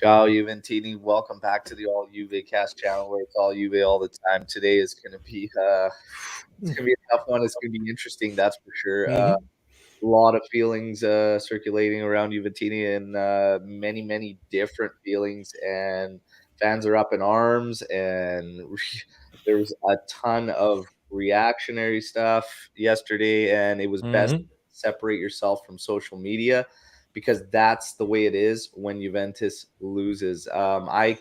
Ciao, Juventini. Welcome back to the All Juve Cast channel, where it's all Juve all the time. Today is going to be it's going to be a tough one. It's going to be interesting, that's for sure. A lot of feelings circulating around Juventini, and many different feelings. And fans are up in arms, and there's a ton of reactionary stuff yesterday, and it was best to separate yourself from social media because that's the way it is when Juventus loses. I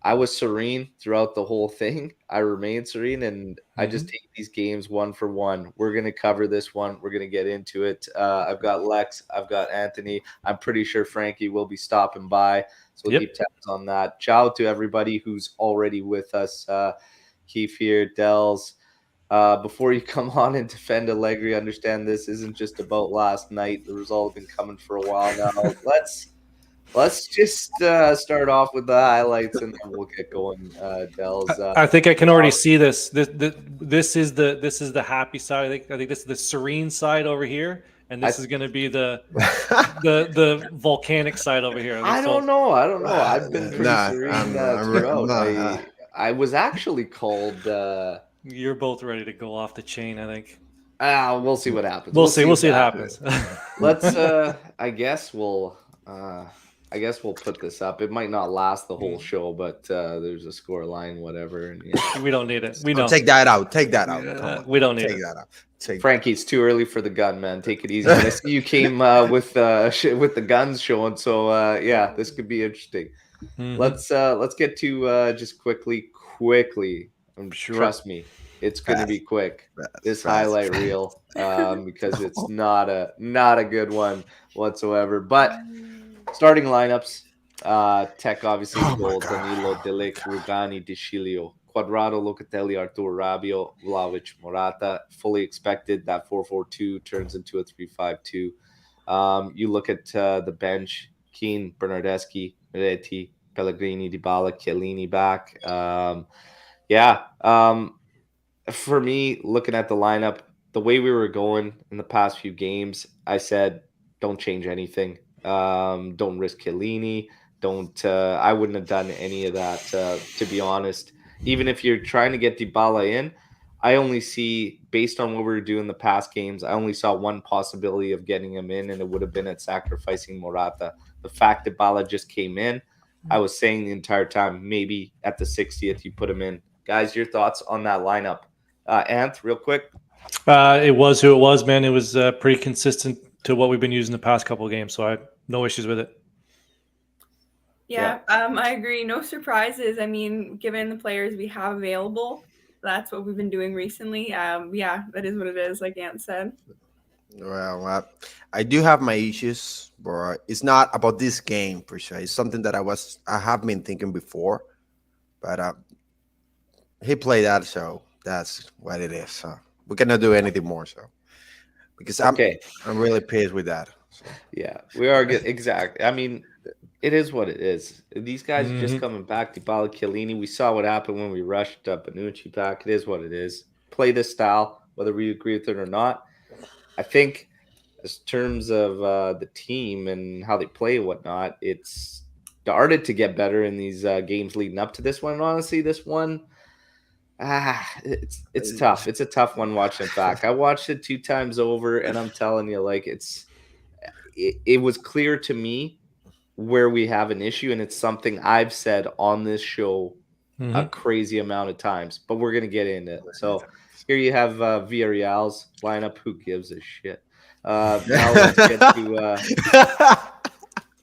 was serene throughout the whole thing. I remain serene, and I just take these games one for one. We're going to cover this one. We're going to get into it. I've got Lex. I've got Anthony. I'm pretty sure Frankie will be stopping by, so we'll keep tabs on that. Ciao to everybody who's already with us. Keith here, Dells. Before you come on and defend Allegri, understand this isn't just about last night. The result has been coming for a while now. Let's just start off with the highlights, and then we'll get going. Dells. I think I can already see this. This is the happy side. I think this is the serene side over here, and this is going to be the volcanic side over here. I don't know. I've been pretty serene throughout. I was actually called. You're both ready to go off the chain, I think. We'll see what happens. We'll see what happens. Let's. I guess we'll put this up. It might not last the whole show, but there's a score line, whatever. And, we don't need it. We don't take that out. Take that out. We don't need take that out. Frankie, it's too early for the gun, man. Take it easy. I see you came with the guns showing, so yeah, this could be interesting. Let's get to just quickly. Trust me, it's going to be quick. This highlight reel, because it's not a good one whatsoever. But starting lineups, Tech obviously goal, Danilo, Delic, Rugani, Dicilio, Quadrado, Locatelli, Artur, Rabiot, Vlahovic, Morata. Fully expected that 4-4-2 turns into a 3-5-2. You look at the bench, Keane, Bernardeschi, Reti, Pellegrini, Dybala, Chiellini back. For me, looking at the lineup, the way we were going in the past few games, I said, don't change anything. Don't risk Chiellini. I wouldn't have done any of that, to be honest. Even if you're trying to get Dybala in, I only see, based on what we were doing the past games, I only saw one possibility of getting him in, and it would have been at sacrificing Morata. The fact that Dybala just came in, I was saying the entire time, maybe at the 60th you put him in. Guys, your thoughts on that lineup? Anth, real quick. It was who it was, man. It was pretty consistent to what we've been using the past couple of games, so I have no issues with it. Yeah, I agree. No surprises. I mean, given the players we have available, that's what we've been doing recently. That is what it is, like Ant said. Well, I do have my issues, but it's not about this game per se. It's something that I have been thinking before, but he played that, so that's what it is. So we cannot do anything more. So because I'm really pissed with that. So. Yeah, we are good. Exactly. I mean, it is what it is. These guys are just coming back. Dybala, Chiellini. We saw what happened when we rushed Bonucci back. It is what it is. Play this style, whether we agree with it or not. I think, in terms of the team and how they play and whatnot, it's started to get better in these games leading up to this one. And honestly, this one, it's tough. It's a tough one watching it back. I watched it 2 times over, and I'm telling you, like it was clear to me where we have an issue, and it's something I've said on this show a crazy amount of times. But we're gonna get into it. So here you have Villarreal's lineup. Who gives a shit? Now let's get to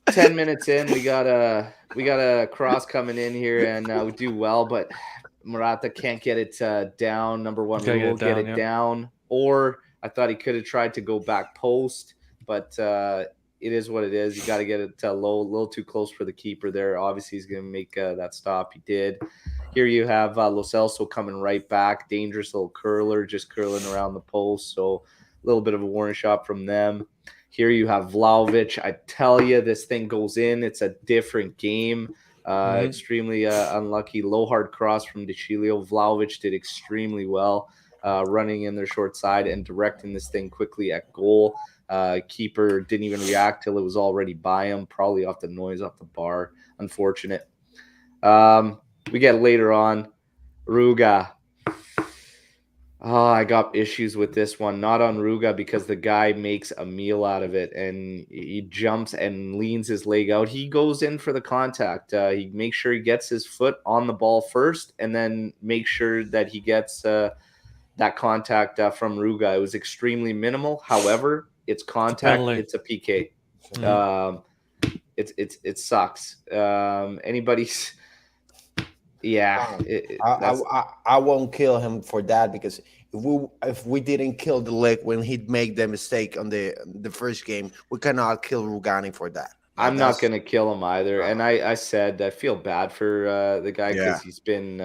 10 minutes in. We got a cross coming in here, and we do well, but Morata can't get it down. Number one rule, get it down. Or I thought he could have tried to go back post, but it is what it is. You got to get it low, a little too close for the keeper there. Obviously, he's going to make that stop. He did. Here you have Lo Celso coming right back. Dangerous little curler, just curling around the post. So a little bit of a warning shot from them. Here you have Vlahovic. I tell you, this thing goes in. It's a different game. Extremely unlucky. Low hard cross from Dicilio. Vlahovic did extremely well running in their short side and directing this thing quickly at goal. Keeper didn't even react till it was already by him, probably off the noise off the bar. Unfortunate. We get later on. Ruga. Oh, I got issues with this one. Not on Ruga because the guy makes a meal out of it and he jumps and leans his leg out. He goes in for the contact. He makes sure he gets his foot on the ball first and then make sure that he gets that contact from Ruga. It was extremely minimal. However, it's contact. It's a PK. It sucks. Anybody's. Yeah, I won't kill him for that because if we didn't kill the leg when he made the mistake on the first game, we cannot kill Rugani for that. I'm not going to kill him either. And I said I feel bad for the guy because he's been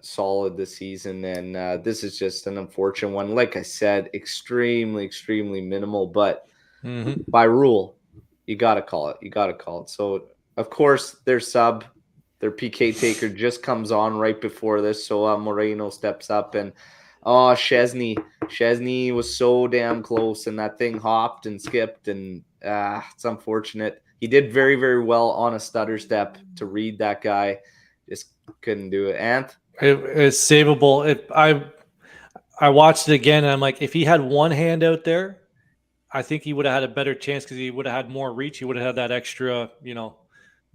solid this season. And this is just an unfortunate one. Like I said, extremely, extremely minimal. But by rule, you got to call it. You got to call it. So, of course, their PK taker just comes on right before this. So Moreno steps up and Szczesny was so damn close and that thing hopped and skipped and it's unfortunate. He did very, very well on a stutter step to read that guy. Just couldn't do it. Anth? It's savable. I watched it again and I'm like, if he had one hand out there, I think he would have had a better chance because he would have had more reach. He would have had that extra,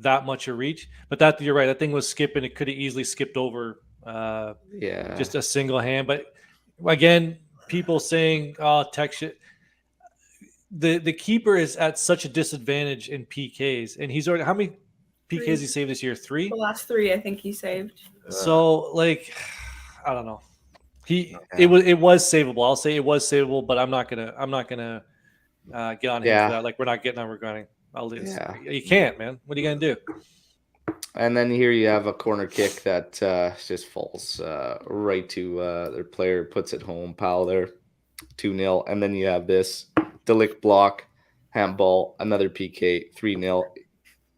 that much of reach. But that you're right. That thing was skipping. It could have easily skipped over just a single hand. But again, people saying, texture. The keeper is at such a disadvantage in PKs. And he's already, how many PKs he saved this year? 3? The last 3 I think he saved. So I don't know. It was savable. I'll say it was savable, but I'm not gonna get on him for that. We're not getting on regarding. You can't, man. What are you gonna do? And then here you have a corner kick that just falls right to their player, puts it home. Powell there, 2-0. And then you have this Delict block, handball, another PK, 3-0.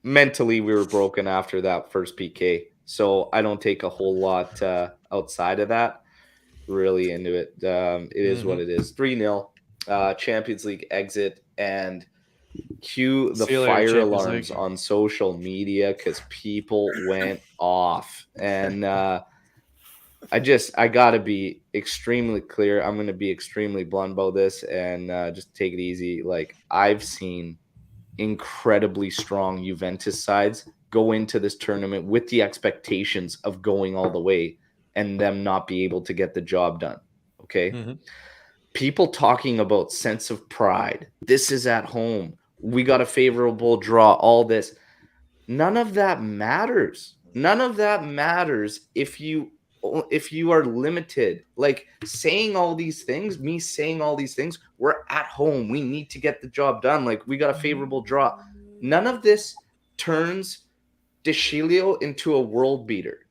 Mentally, we were broken after that first PK, so I don't take a whole lot outside of that. Really into it. It is what it is. 3-0. Champions League exit and cue the fire alarms on social media because people went off. And I gotta be extremely clear. I'm gonna be extremely blunt about this and just take it easy. I've seen incredibly strong Juventus sides go into this tournament with the expectations of going all the way and them not be able to get the job done. Okay. People talking about sense of pride. This is at home. We got a favorable draw, all this. None of that matters. None of that matters if you are limited. Saying all these things, we're at home. We need to get the job done. We got a favorable draw. None of this turns DeScilio into a world beater.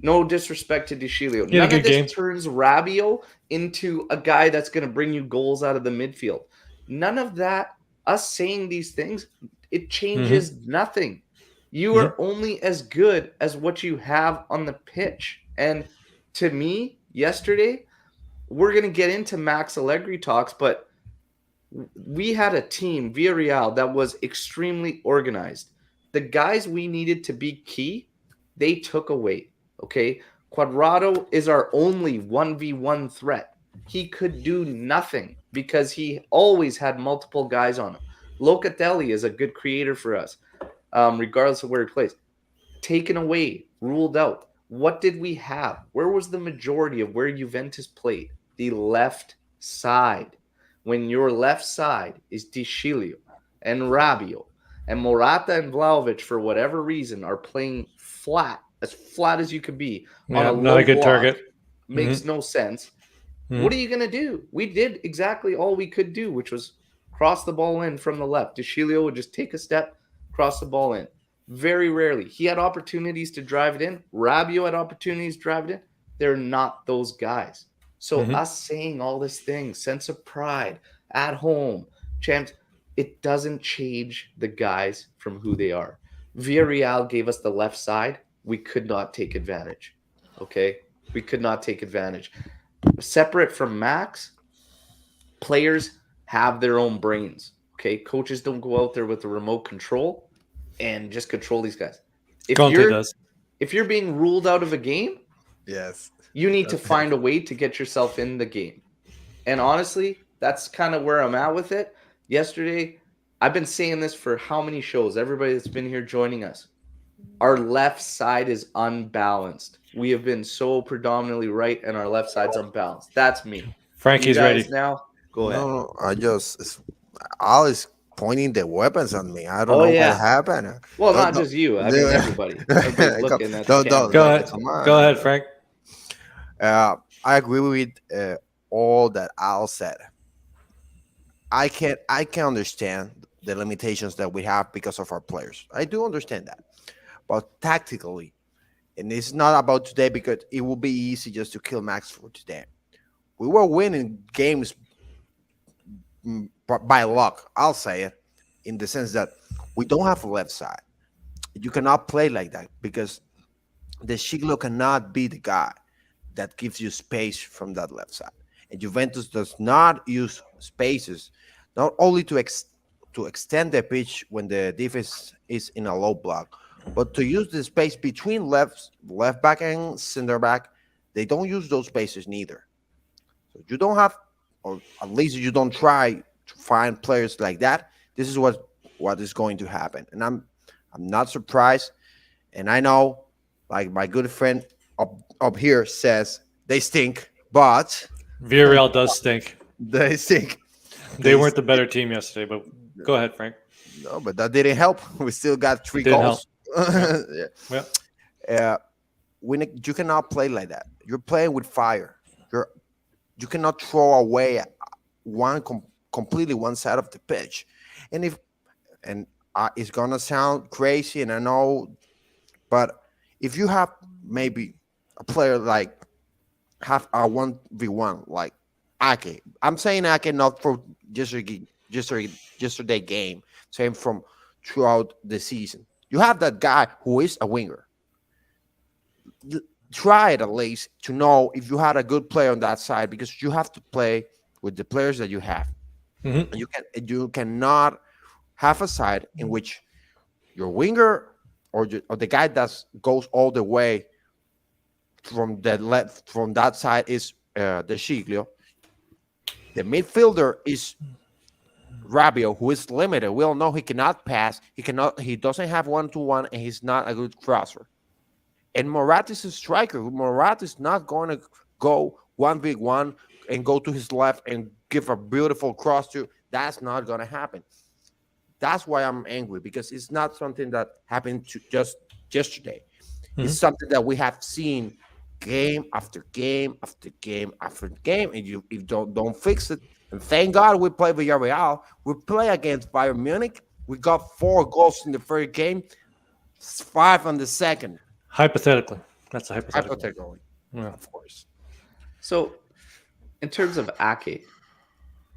No disrespect to DeScilio. None of this turns Rabiot into a guy that's going to bring you goals out of the midfield. None of that. Us saying these things, it changes nothing. You are only as good as what you have on the pitch. And to me, yesterday, we're going to get into Max Allegri talks, but we had a team, Villarreal, that was extremely organized. The guys we needed to be key, they took away. Okay, Cuadrado is our only 1v1 threat. He could do nothing because he always had multiple guys on him. Locatelli is a good creator for us, regardless of where he plays. Taken away, ruled out. What did we have? Where was the majority of where Juventus played? The left side. When your left side is DeScilio and Rabiot and Morata and Vlahovic, for whatever reason, are playing flat as you could be on a not a good target. Makes no sense. What are you going to do? We did exactly all we could do, which was cross the ball in from the left. DeScilio would just take a step, cross the ball in. Very rarely. He had opportunities to drive it in. Rabiot had opportunities to drive it in. They're not those guys. So us saying all this thing, sense of pride, at home, champs, it doesn't change the guys from who they are. Villarreal gave us the left side. We could not take advantage. Okay? We could not take advantage. Separate from Max, players have their own brains. Okay, coaches don't go out there with the remote control and just control these guys. If Conte you're does. if you're being ruled out of a game, Yes. you need to find a way to get yourself in the game. And honestly, that's kind of where I'm at with it. Yesterday, I've been saying this for how many shows? Everybody that's been here joining us. Our left side is unbalanced. We have been so predominantly right, and our left side's unbalanced. That's me. Frankie's You guys ready. now, go ahead. No, Al is pointing the weapons on me. I don't Oh, know yeah. what happened. Well, No, not no. just you. I mean, everybody. Everybody's looking at the Don't- camera. Go ahead. Come on. Go ahead, Frank. I agree with all that Al said. I can understand the limitations that we have because of our players. I do understand that, but tactically, and it's not about today because it will be easy just to kill Max for today. We were winning games by luck. I'll say it in the sense that we don't have a left side. You cannot play like that because the Shiglo cannot be the guy that gives you space from that left side. And Juventus does not use spaces not only to extend the pitch when the defense is in a low block, but to use the space between left back and center back. They don't use those spaces neither. So you don't have, or at least you don't try to find players like that. This is what is going to happen, and I'm not surprised. And I know, like my good friend up here says, they stink, but Villarreal does stink. they stink. They weren't the better team yesterday, but go ahead, Frank. No, but that didn't help. We still got 3 Didn't goals. Yeah. You cannot play like that. You're playing with fire. You cannot throw away completely one side of the pitch. And it's gonna sound crazy, and I know, but if you have maybe a player like have a 1v1 like Ake, I'm saying Ake not for yesterday game, same from throughout the season. You have that guy who is a winger. Try it at least to know if you had a good player on that side, because you have to play with the players that you have. Mm-hmm. You cannot have a side in which your winger or the guy that goes all the way from that side is the Shiglio. The midfielder is Rabio, who is limited. We all know he cannot pass. He doesn't have 1-to-1, and he's not a good crosser. And Morat is a striker. Morat is not going to go 1v1 and go to his left and give a beautiful cross to. That's not going to happen. That's why I'm angry, because it's not something that happened just yesterday. Mm-hmm. It's something that we have seen game after game after game after game, and you don't fix it. And thank God we play Villarreal. We play against Bayern Munich. We got 4 goals in the first game, 5 on the second. Hypothetically. That's a hypothetical. Hypothetically, yeah. Of course. So, in terms of Ake,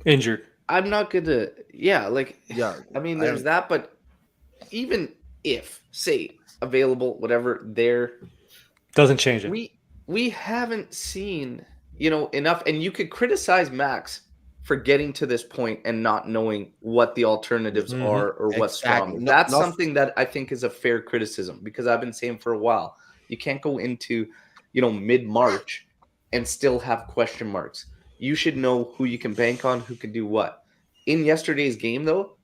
injured. I'm not gonna. Yeah, I mean, there's that, but even if, say, available, whatever, there doesn't change it. We haven't seen, enough, and you could criticize Max for getting to this point and not knowing what the alternatives are or what's strong. That's something that I think is a fair criticism, because I've been saying for a while, you can't go into, mid-March and still have question marks. You should know who you can bank on, who can do what. In yesterday's game, though,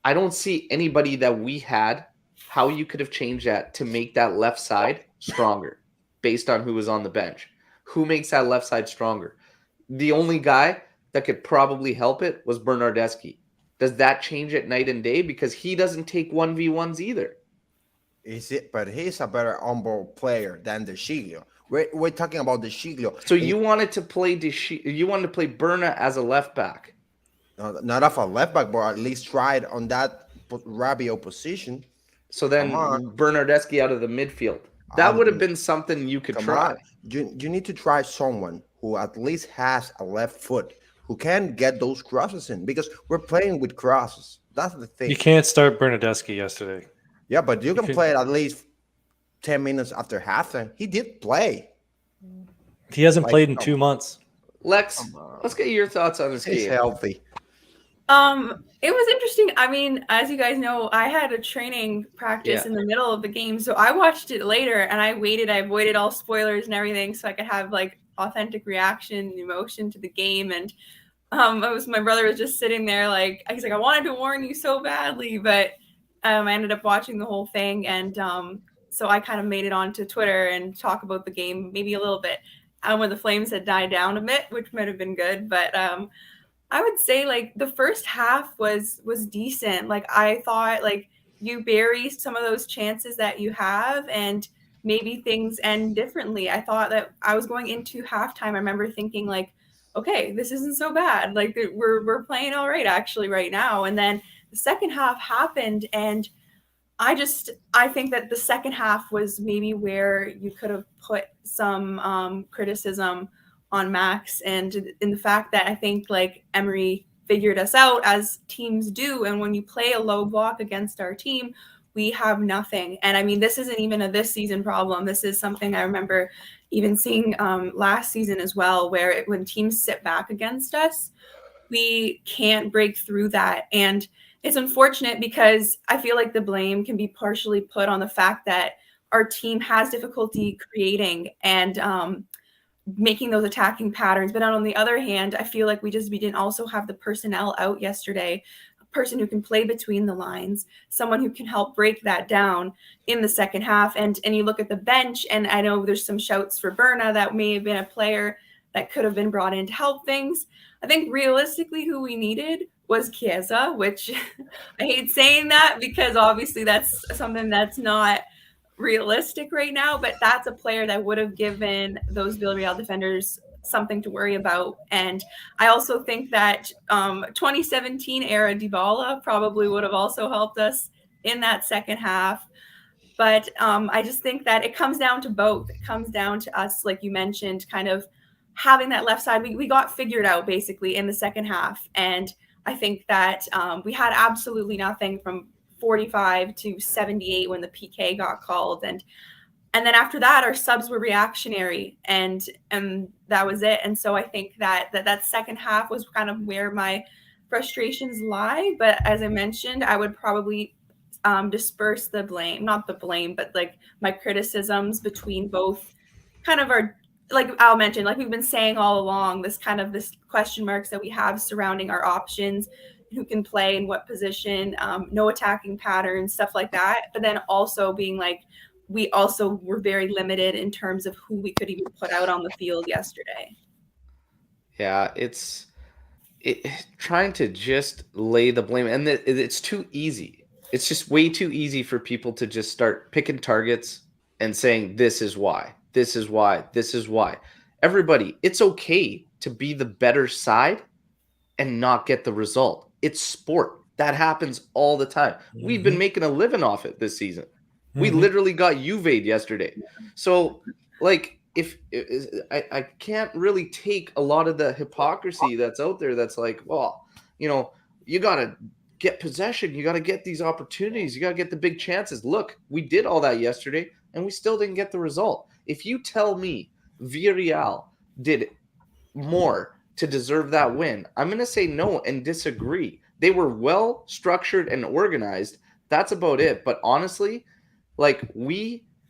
I don't see anybody that we had, how you could have changed that to make that left side stronger based on who was on the bench. Who makes that left side stronger? The only guy that could probably help it was Bernardeschi. Does that change it night and day? Because he doesn't take 1v1s either. But he's a better on-ball player than the Shiglio. We're talking about the Shiglio. So you wanted to play Berna as a left back? Not off a left back, but at least tried on that Rabio position. So then Bernardeschi out of the midfield. That would have been something you could try. You need to try someone who at least has a left foot, who can get those crosses in, because we're playing with crosses. That's the thing. You can't start Bernardeschi yesterday. Yeah, but you can play it at least 10 minutes after halftime. He did play. He hasn't played in 2 months. Lex, let's get your thoughts on this game. He's healthy. It was interesting. I mean, as you guys know, I had a training practice in the middle of the game, so I watched it later and I waited. I avoided all spoilers and everything so I could have like authentic reaction and emotion to the game. And my brother was just sitting there like he's like, I wanted to warn you so badly, but I ended up watching the whole thing, and so I kind of made it onto Twitter and talk about the game maybe a little bit when the flames had died down a bit, which might have been good, but I would say like the first half was decent. Like I thought like you bury some of those chances that you have and maybe things end differently. I thought that I was going into halftime. I remember thinking like, okay, this isn't so bad. Like we're playing all right actually right now. And then the second half happened, and I think that the second half was maybe where you could have put some criticism on Max, and in the fact that I think like Emery figured us out as teams do, and when you play a low block against our team, we have nothing. And I mean, this isn't even a this season problem. This is something I remember even seeing last season as well, where when teams sit back against us, we can't break through that. And it's unfortunate because I feel like the blame can be partially put on the fact that our team has difficulty creating and making those attacking patterns. But on the other hand, I feel like we didn't also have the personnel out yesterday, a person who can play between the lines, someone who can help break that down in the second half. And you look at the bench, and I know there's some shouts for Berna that may have been a player that could have been brought in to help things. I think realistically who we needed was Chiesa, which I hate saying that because obviously that's something that's not realistic right now, but that's a player that would have given those Villarreal defenders something to worry about. And I also think that 2017 era Dybala probably would have also helped us in that second half. But I just think that it comes down to both. It comes down to us, like you mentioned, kind of having that left side. We got figured out basically in the second half. And I think that we had absolutely nothing from 45 to 78 when the PK got called. And then after that, our subs were reactionary, and that was it. And so I think that second half was kind of where my frustrations lie. But as I mentioned, I would probably disperse the blame, not the blame, but like my criticisms between both kind of our, like Al mentioned, like we've been saying all along, this question marks that we have surrounding our options, who can play in what position, no attacking patterns, stuff like that. But then also being like, we also were very limited in terms of who we could even put out on the field yesterday. Yeah, it's trying to just lay the blame, and it's too easy. It's just way too easy for people to just start picking targets and saying, this is why, this is why, this is why. Everybody, it's okay to be the better side and not get the result. It's sport. That happens all the time. Mm-hmm. We've been making a living off it this season. Mm-hmm. We literally got Juve yesterday. So, like, I can't really take a lot of the hypocrisy that's out there that's like, well, you got to get possession. You got to get these opportunities. You got to get the big chances. Look, we did all that yesterday, and we still didn't get the result. If you tell me Villarreal did more to deserve that win, I'm going to say no and disagree. They were well structured and organized. That's about it. But honestly, like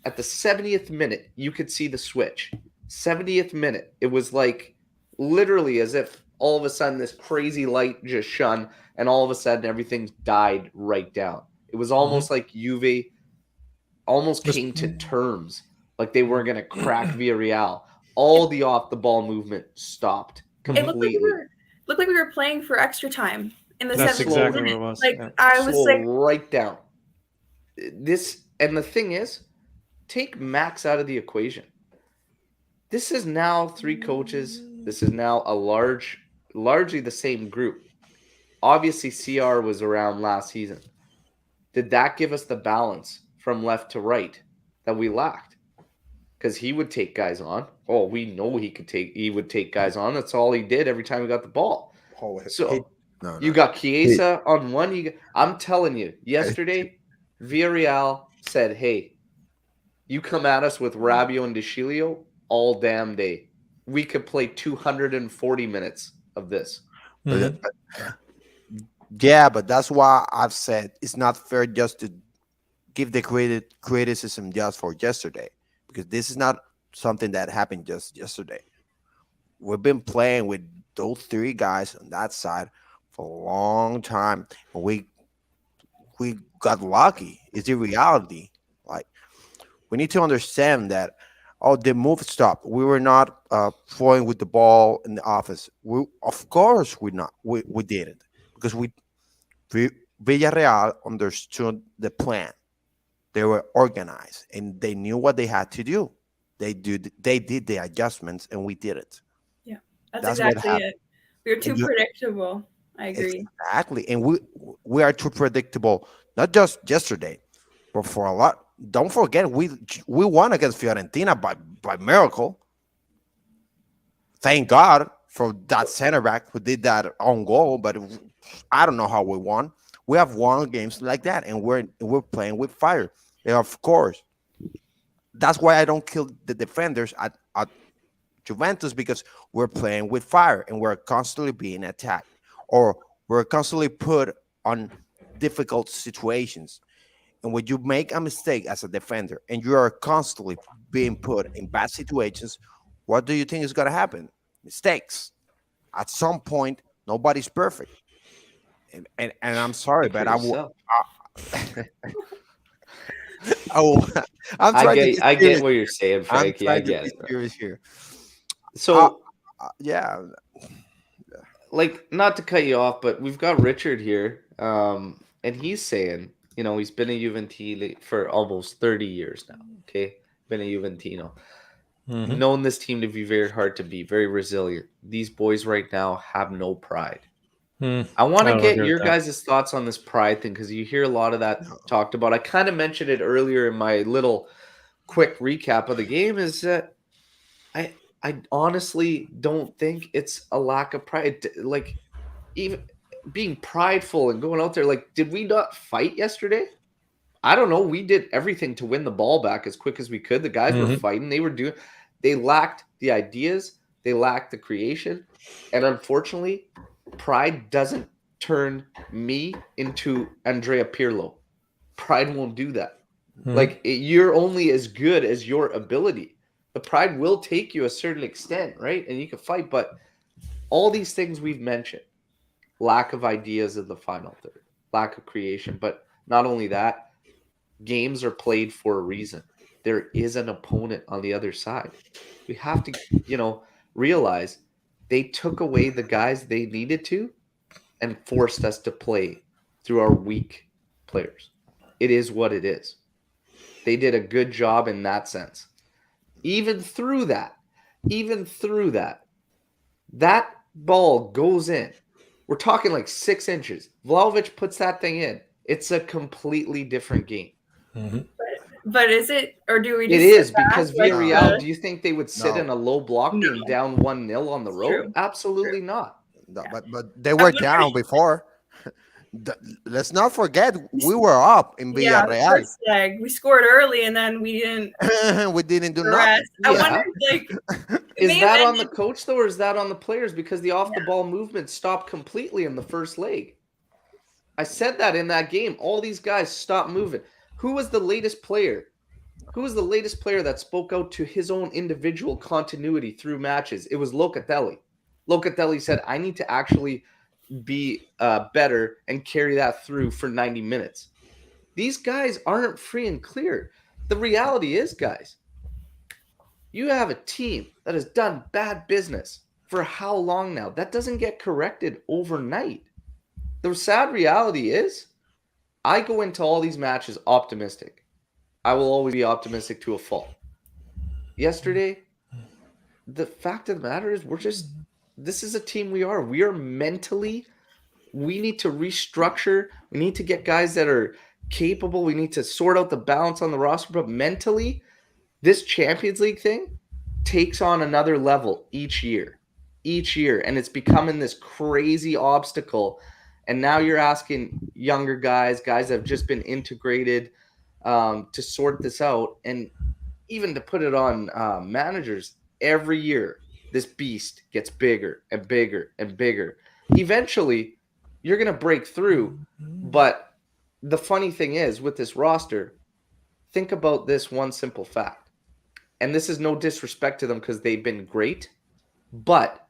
at the 70th minute, you could see the switch. 70th minute, it was like literally as if all of a sudden this crazy light just shone and all of a sudden everything died right down. It was almost like Juve almost came to terms, like they were going to crack Villarreal. All the off the ball movement stopped completely. It looked like we were playing for extra time in the 70th exactly minute. What it was. Like yeah. I was like right down. And the thing is, take Max out of the equation. This is now 3 coaches. This is now a largely the same group. Obviously, CR was around last season. Did that give us the balance from left to right that we lacked? Because he would take guys on. Oh, we know he would take guys on. That's all he did every time he got the ball. You got Chiesa on one. I'm telling you, yesterday, Villarreal said, hey, you come at us with Rabiot and De Sciglio all damn day. We could play 240 minutes of this. Mm-hmm. Yeah, but that's why I've said it's not fair just to give the criticism just for yesterday, because this is not something that happened just yesterday. We've been playing with those three guys on that side for a long time, and we got lucky. It's the reality. Like, we need to understand that. Oh, the move stopped. We were not flowing with the ball in the office. Of course, we didn't, because we Villarreal understood the plan. They were organized and they knew what they had to do. They did the adjustments and we did it. Yeah, that's That's what exactly happened. it. We were too predictable. I agree. Exactly. And we are too predictable, not just yesterday, but for a lot. Don't forget, we won against Fiorentina by miracle. Thank God for that center back who did that on goal, but I don't know how we won. We have won games like that, and we're playing with fire. And of course, that's why I don't kill the defenders at Juventus, because we're playing with fire and we're constantly being attacked, or we're constantly put on difficult situations. And when you make a mistake as a defender and you are constantly being put in bad situations, what do you think is going to happen? Mistakes. At some point, nobody's perfect. And I'm sorry, Speak for but yourself. I'm trying to be I get serious. what you're saying, I'm Frankie. I trying to get be it, bro. serious here. So, Yeah. like, not to cut you off, but we've got Richard here, and he's saying, he's been a Juventini for almost 30 years now. Okay, been a Juventino. Mhm. Known this team to be very hard to beat, very resilient. These boys right now have no pride. Hmm. I want to don't get agree your with that. guys' thoughts on this pride thing, because you hear a lot of that No. talked about. I kind of mentioned it earlier in my little quick recap of the game, is that I honestly don't think it's a lack of pride. Like, even being prideful and going out there, like, did we not fight yesterday? I don't know. We did everything to win the ball back as quick as we could. The guys were Mhm. fighting. They lacked the ideas. They lacked the creation. And unfortunately, pride doesn't turn me into Andrea Pirlo. Pride won't do that. Mhm. Like, you're only as good as your ability. The pride will take you a certain extent, right? And you can fight, but all these things we've mentioned, lack of ideas in the final third, lack of creation, but not only that, games are played for a reason. There is an opponent on the other side. We have to, realize they took away the guys they needed to and forced us to play through our weak players. It is what it is. They did a good job in that sense. Even through that, that ball goes in. We're talking like 6 inches. Vlahovic puts that thing in. It's a completely different game. Mhm. But is it, or do we It just is, sit back because like Villarreal, do you think they would sit No. in a low block No. being down 1-0 on the It's road? true. Absolutely not. No, Yeah. but they were down before. Let's not forget we were up in Yeah, the Villarreal. first leg we scored early and then we didn't We didn't do the nothing. rest. I Yeah. wonder, like, Is may that have on the ended- coach, though, or is that on the players? Because the off-the-ball movement stopped completely in the first leg. I said that in that game. All these guys stopped moving. Who was the latest player? Who was the latest player that spoke out to his own individual continuity through matches? It was Locatelli. Locatelli said, I need to actually be better and carry that through for 90 minutes. These guys aren't free and clear. The reality is, guys, you have a team that has done bad business for how long now? That doesn't get corrected overnight. The sad reality is, I go into all these matches optimistic. I will always be optimistic to a fault. Yesterday, the fact of the matter is, this is a team we are. We are mentally, we need to restructure. We need to get guys that are capable. We need to sort out the balance on the roster. But mentally, this Champions League thing takes on another level each year. And it's becoming this crazy obstacle. And now you're asking younger guys that have just been integrated, to sort this out. And even to put it on managers, every year, this beast gets bigger and bigger and bigger. Eventually, you're going to break through. But the funny thing is, with this roster, think about this one simple fact. And this is no disrespect to them because they've been great. But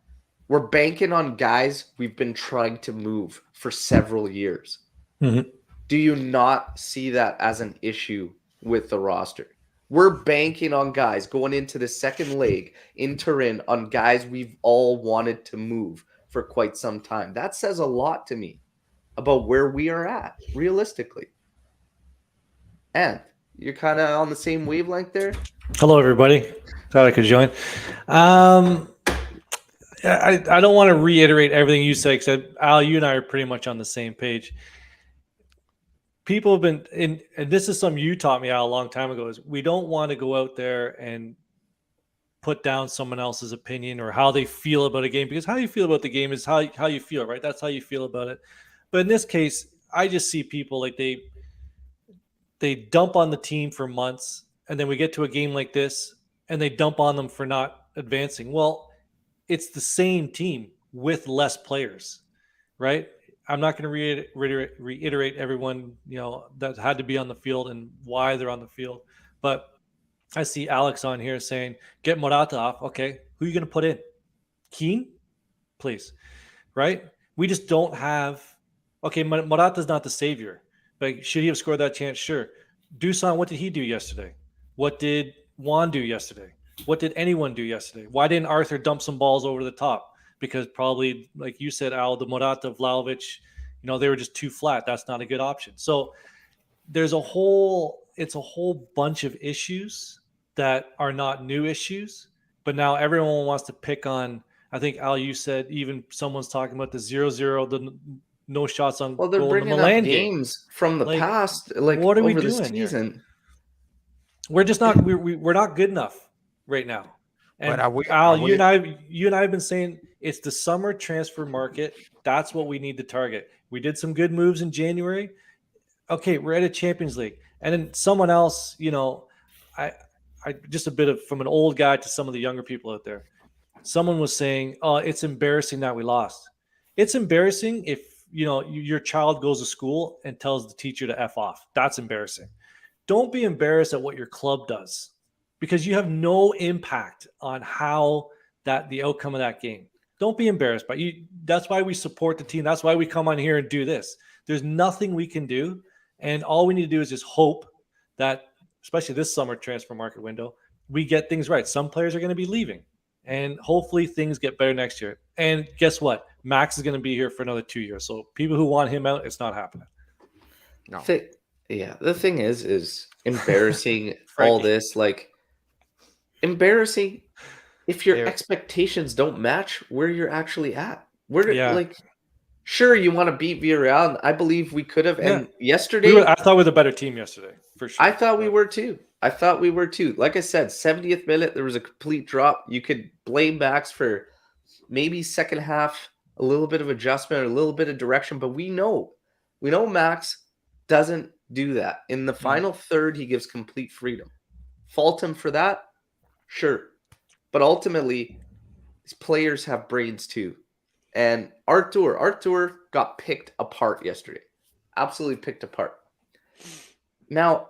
we're banking on guys we've been trying to move for several years. Mm-hmm. Do you not see that as an issue with the roster? We're banking on guys going into the second leg in Turin on guys we've all wanted to move for quite some time. That says a lot to me about where we are at, realistically. And you're kind of on the same wavelength there? Hello, everybody. Thought I could join. I don't want to reiterate everything you said, except Al, you and I are pretty much on the same page. People have been and this is something you taught me out a long time ago, is we don't want to go out there and put down someone else's opinion or how they feel about a game, because how you feel about the game is how you feel, right? That's how you feel about it. But in this case, I just see people like they dump on the team for months, and then we get to a game like this and they dump on them for not advancing. Well, it's the same team with less players, right? I'm not going to reiterate everyone, that had to be on the field and why they're on the field. But I see Alex on here saying, get Morata off. Okay, who are you going to put in? Keane? Please. Right? We just don't have – okay, Morata's not the savior. But should he have scored that chance? Sure. Dusan, what did he do yesterday? What did Juan do yesterday? What did anyone do yesterday? Why didn't Arthur dump some balls over the top? Because probably, like you said, Al, the Morata, Vlahovic, they were just too flat. That's not a good option. So it's a whole bunch of issues that are not new issues, but now everyone wants to pick on. I think, Al, you said even someone's talking about the 0-0, the no shots on goal. Well, they're bringing up games from the past, what are we doing the season? Here? We're just not. We're not good enough right now. And Al, you and I have been saying it's the summer transfer market. That's what we need to target. We did some good moves in January. Okay, we're at a Champions League, and then someone else. I just a bit of from an old guy to some of the younger people out there. Someone was saying, "Oh, it's embarrassing that we lost." It's embarrassing if your child goes to school and tells the teacher to F off. That's embarrassing. Don't be embarrassed at what your club does, because you have no impact on the outcome of that game. Don't be embarrassed by you. That's why we support the team. That's why we come on here and do this. There's nothing we can do. And all we need to do is just hope that, especially this summer transfer market window, we get things right. Some players are going to be leaving, and hopefully things get better next year. And guess what? Max is going to be here for another 2 years. So people who want him out, it's not happening. No. The thing is embarrassing all this, embarrassing if your expectations don't match where you're actually at. Sure, you want to beat Villarreal. I believe we could have. Yeah. And yesterday, I thought we were the better team yesterday, for sure. I thought we were too. Like I said, 70th minute, there was a complete drop. You could blame Max for maybe second half, a little bit of adjustment, a little bit of direction, but we know Max doesn't do that. In the final third, he gives complete freedom. Fault him for that? Sure. But ultimately, these players have brains too. And Artur got picked apart yesterday. Absolutely picked apart. Now,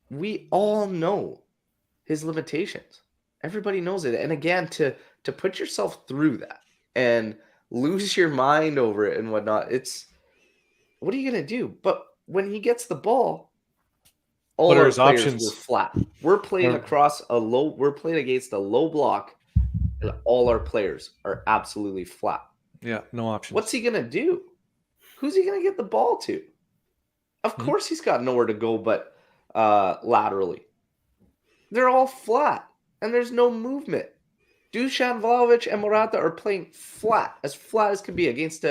we all know his limitations. Everybody knows it. And again, to put yourself through that and lose your mind over it and whatnot, what are you going to do? But when he gets the ball, all our players were flat. We're playing against a low block, and all our players are absolutely flat. Yeah, no options. What's he going to do? Who's he going to get the ball to? Of course he's got nowhere to go but laterally. They're all flat, and there's no movement. Dusan, Vlahovic, and Morata are playing flat as can be against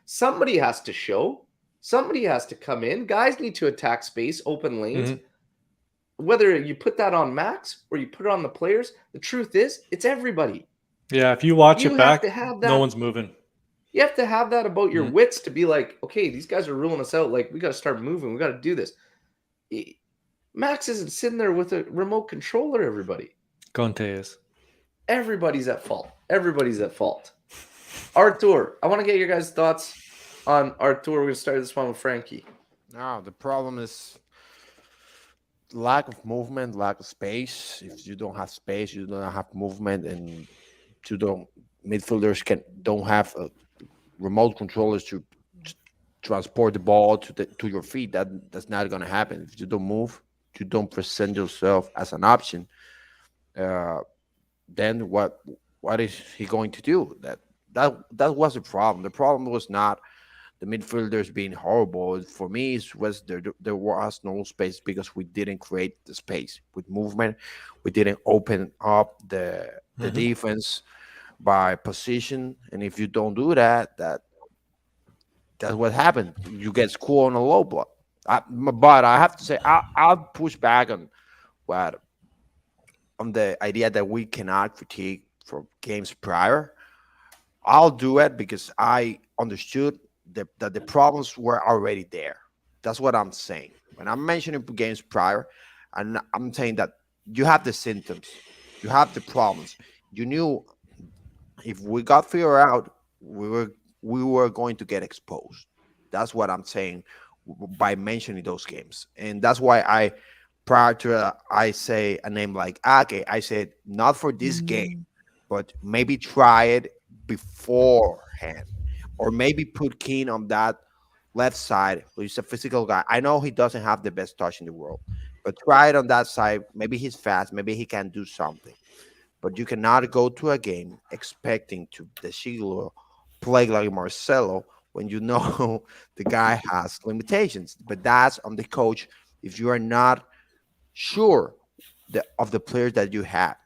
somebody has to show. Somebody has to come in. Guys need to attack space, open lanes. Mm-hmm. Whether you put that on Max or you put it on the players, the truth is, it's everybody. Yeah, if you watch it back, no one's moving. You have to have that about your wits to be like, okay, these guys are ruling us out. Like, we got to start moving. We got to do this. Max isn't sitting there with a remote controller, everybody. Conte is. Everybody's at fault. Artur, I want to get your guys' thoughts. On Artur, we're gonna start this one with Frankie. No, the problem is lack of movement, lack of space. If you don't have space, you don't have movement, and you don't midfielders don't have remote controllers to transport the ball to your feet. That's not going to happen if you don't move. You don't present yourself as an option. Uh, then what is he going to do? That was the problem. The problem was not the midfielders being horrible. For me, it was there was no space because we didn't create the space with movement. We didn't open up the defense by position, and if you don't do that, that's what happened. You get scored on a low block. But I have to say, I'll push back what on the idea that we cannot critique for games prior. I'll do it because I understood that the problems were already there. That's what I'm saying. When I'm mentioning games prior, and I'm saying that you have the symptoms, you have the problems. You knew if we got figured out, we were going to get exposed. That's what I'm saying by mentioning those games, and that's why prior to I say a name like Ake, I said not for this game, but maybe try it beforehand, or maybe put Keane on that left side, who's a physical guy. I know he doesn't have the best touch in the world, but try it on that side. Maybe he's fast. Maybe he can do something. But you cannot go to a game expecting to the Siglo play like Marcelo when you know the guy has limitations. But that's on the coach if you are not sure of the players that you have.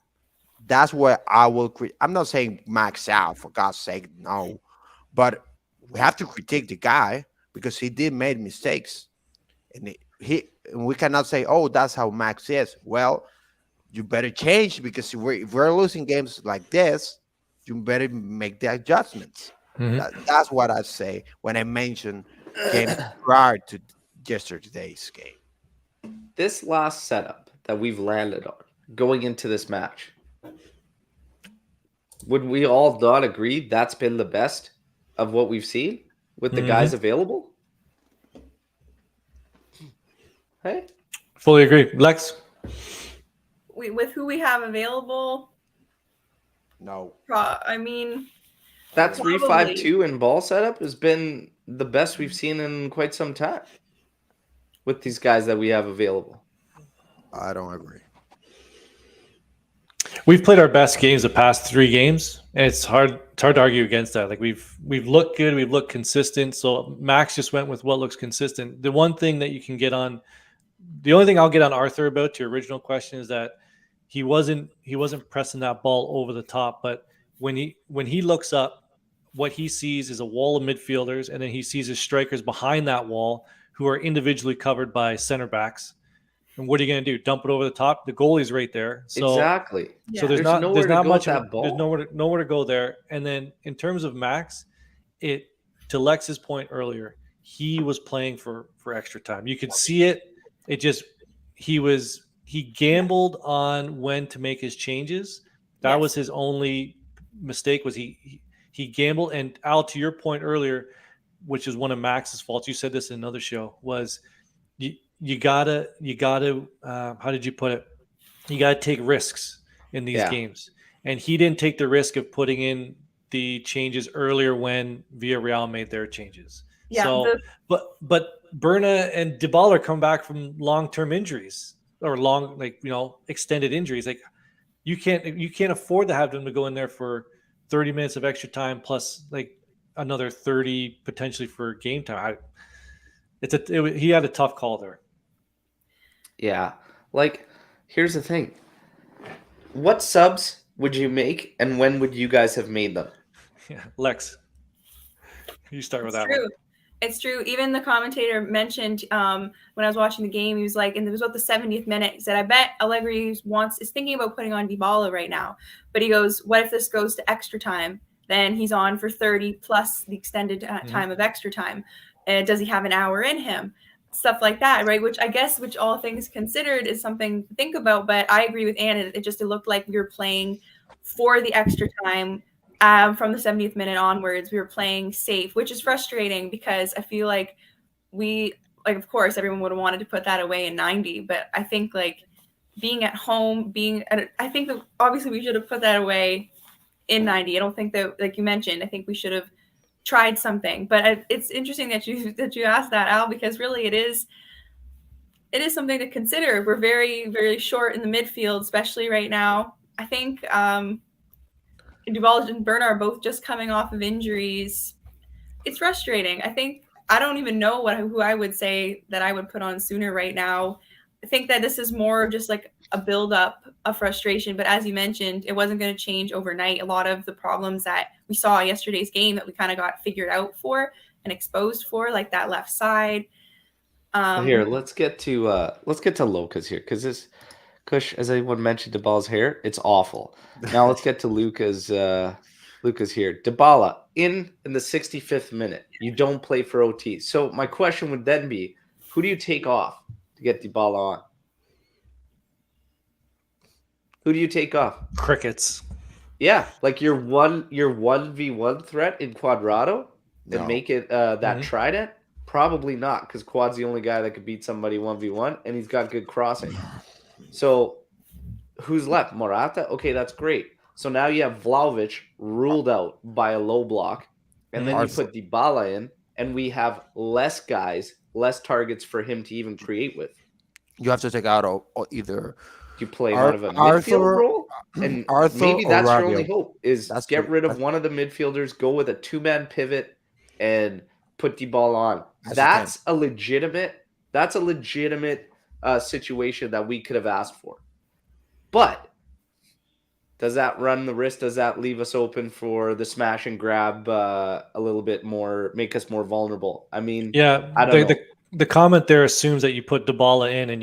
That's where I will. I'm not saying max out for God's sake, no, but we have to critique the guy because he did make mistakes, and we cannot say, oh, that's how Max is. Well, you better change because if we're losing games like this, you better make the adjustments. That's what I say when I mention games prior to yesterday's game. This last setup that we've landed on going into this match, would we all not agree that's been the best of what we've seen with the guys available? Hey? Fully agree. Lex? With who we have available, No. I mean, that 3-5-2 and ball setup has been the best we've seen in quite some time with these guys that we have available. I don't agree. We've played our best games the past 3 games, and it's hard to argue against that. Like we've looked good, we've looked consistent. So Max just went with what looks consistent. The one thing that you can get on, the only thing I'll get on Arthur about to your original question is that he wasn't pressing that ball over the top, but when he looks up, what he sees is a wall of midfielders, and then he sees his strikers behind that wall who are individually covered by center backs. And what are you going to do? Dump it over the top? The goalie's right there. So, exactly. So there's not much. There's nowhere to go there. And then in terms of Max, to Lex's point earlier, he was playing for extra time. You could see it. He gambled on when to make his changes. That was his only mistake. Was he gambled? And Al, to your point earlier, which is one of Max's faults, you said this in another show, was you gotta how did you put it? You gotta take risks in these games. And he didn't take the risk of putting in the changes earlier when Villarreal made their changes. Yeah. So but Berna and Dybala come back from long-term injuries or extended injuries. Like you can't afford to have them to go in there for 30 minutes of extra time plus like another 30 potentially for game time. He had a tough call there. Yeah. Like, here's the thing. What subs would you make and when would you guys have made them? Yeah, Lex. You start with that one. It's true. Even the commentator mentioned when I was watching the game, he was like, and it was about the 70th minute, he said, I bet Allegri is thinking about putting on Dybala right now. But he goes, what if this goes to extra time? Then he's on for 30 plus the extended time of extra time. Does he have an hour in him? Stuff like that, right? Which all things considered is something to think about. But I agree with Anna. It looked like we were playing for the extra time from the 70th minute onwards, we were playing safe, which is frustrating because I feel like of course, everyone would have wanted to put that away in 90, but I think like being at home, I think that obviously we should have put that away in 90. I don't think that, like you mentioned, I think we should have tried something. But it's interesting that you asked that, Al, because really it is something to consider. We're very, very short in the midfield, especially right now. I think Duval and Bernard are both just coming off of injuries. It's frustrating. I don't even know who I would say that I would put on sooner right now. I think that this is more just like a buildup of frustration. But as you mentioned, it wasn't going to change overnight. A lot of the problems that we saw yesterday's game that we kind of got figured out for and exposed for, like that left side. Here, let's get to Luca's here, because this Kush, as anyone mentioned, Dybala's hair, it's awful. Now let's get to Luca's here. Dybala in the 65th minute. You don't play for OT. So my question would then be, who do you take off to get Dybala on? Who do you take off? Crickets. Yeah, like your 1v1 threat in Quadrado and make it that trident. Probably not, because Quad's the only guy that could beat somebody 1v1, and he's got good crossing. So who's left? Morata? Okay, that's great. So now you have Vlahovic ruled out by a low block, and then you put Dybala in, and we have less guys, less targets for him to even create with. You have to take out either you play him out of a midfield role, and maybe that's your only hope is get rid of one of the midfielders, go with a two-man pivot, and put Dybala on. That's a legitimate situation that we could have asked for. But does that run the risk? Does that leave us open for the smash and grab a little bit more, make us more vulnerable? I mean, yeah, I don't know. The comment there assumes that you put Dybala in and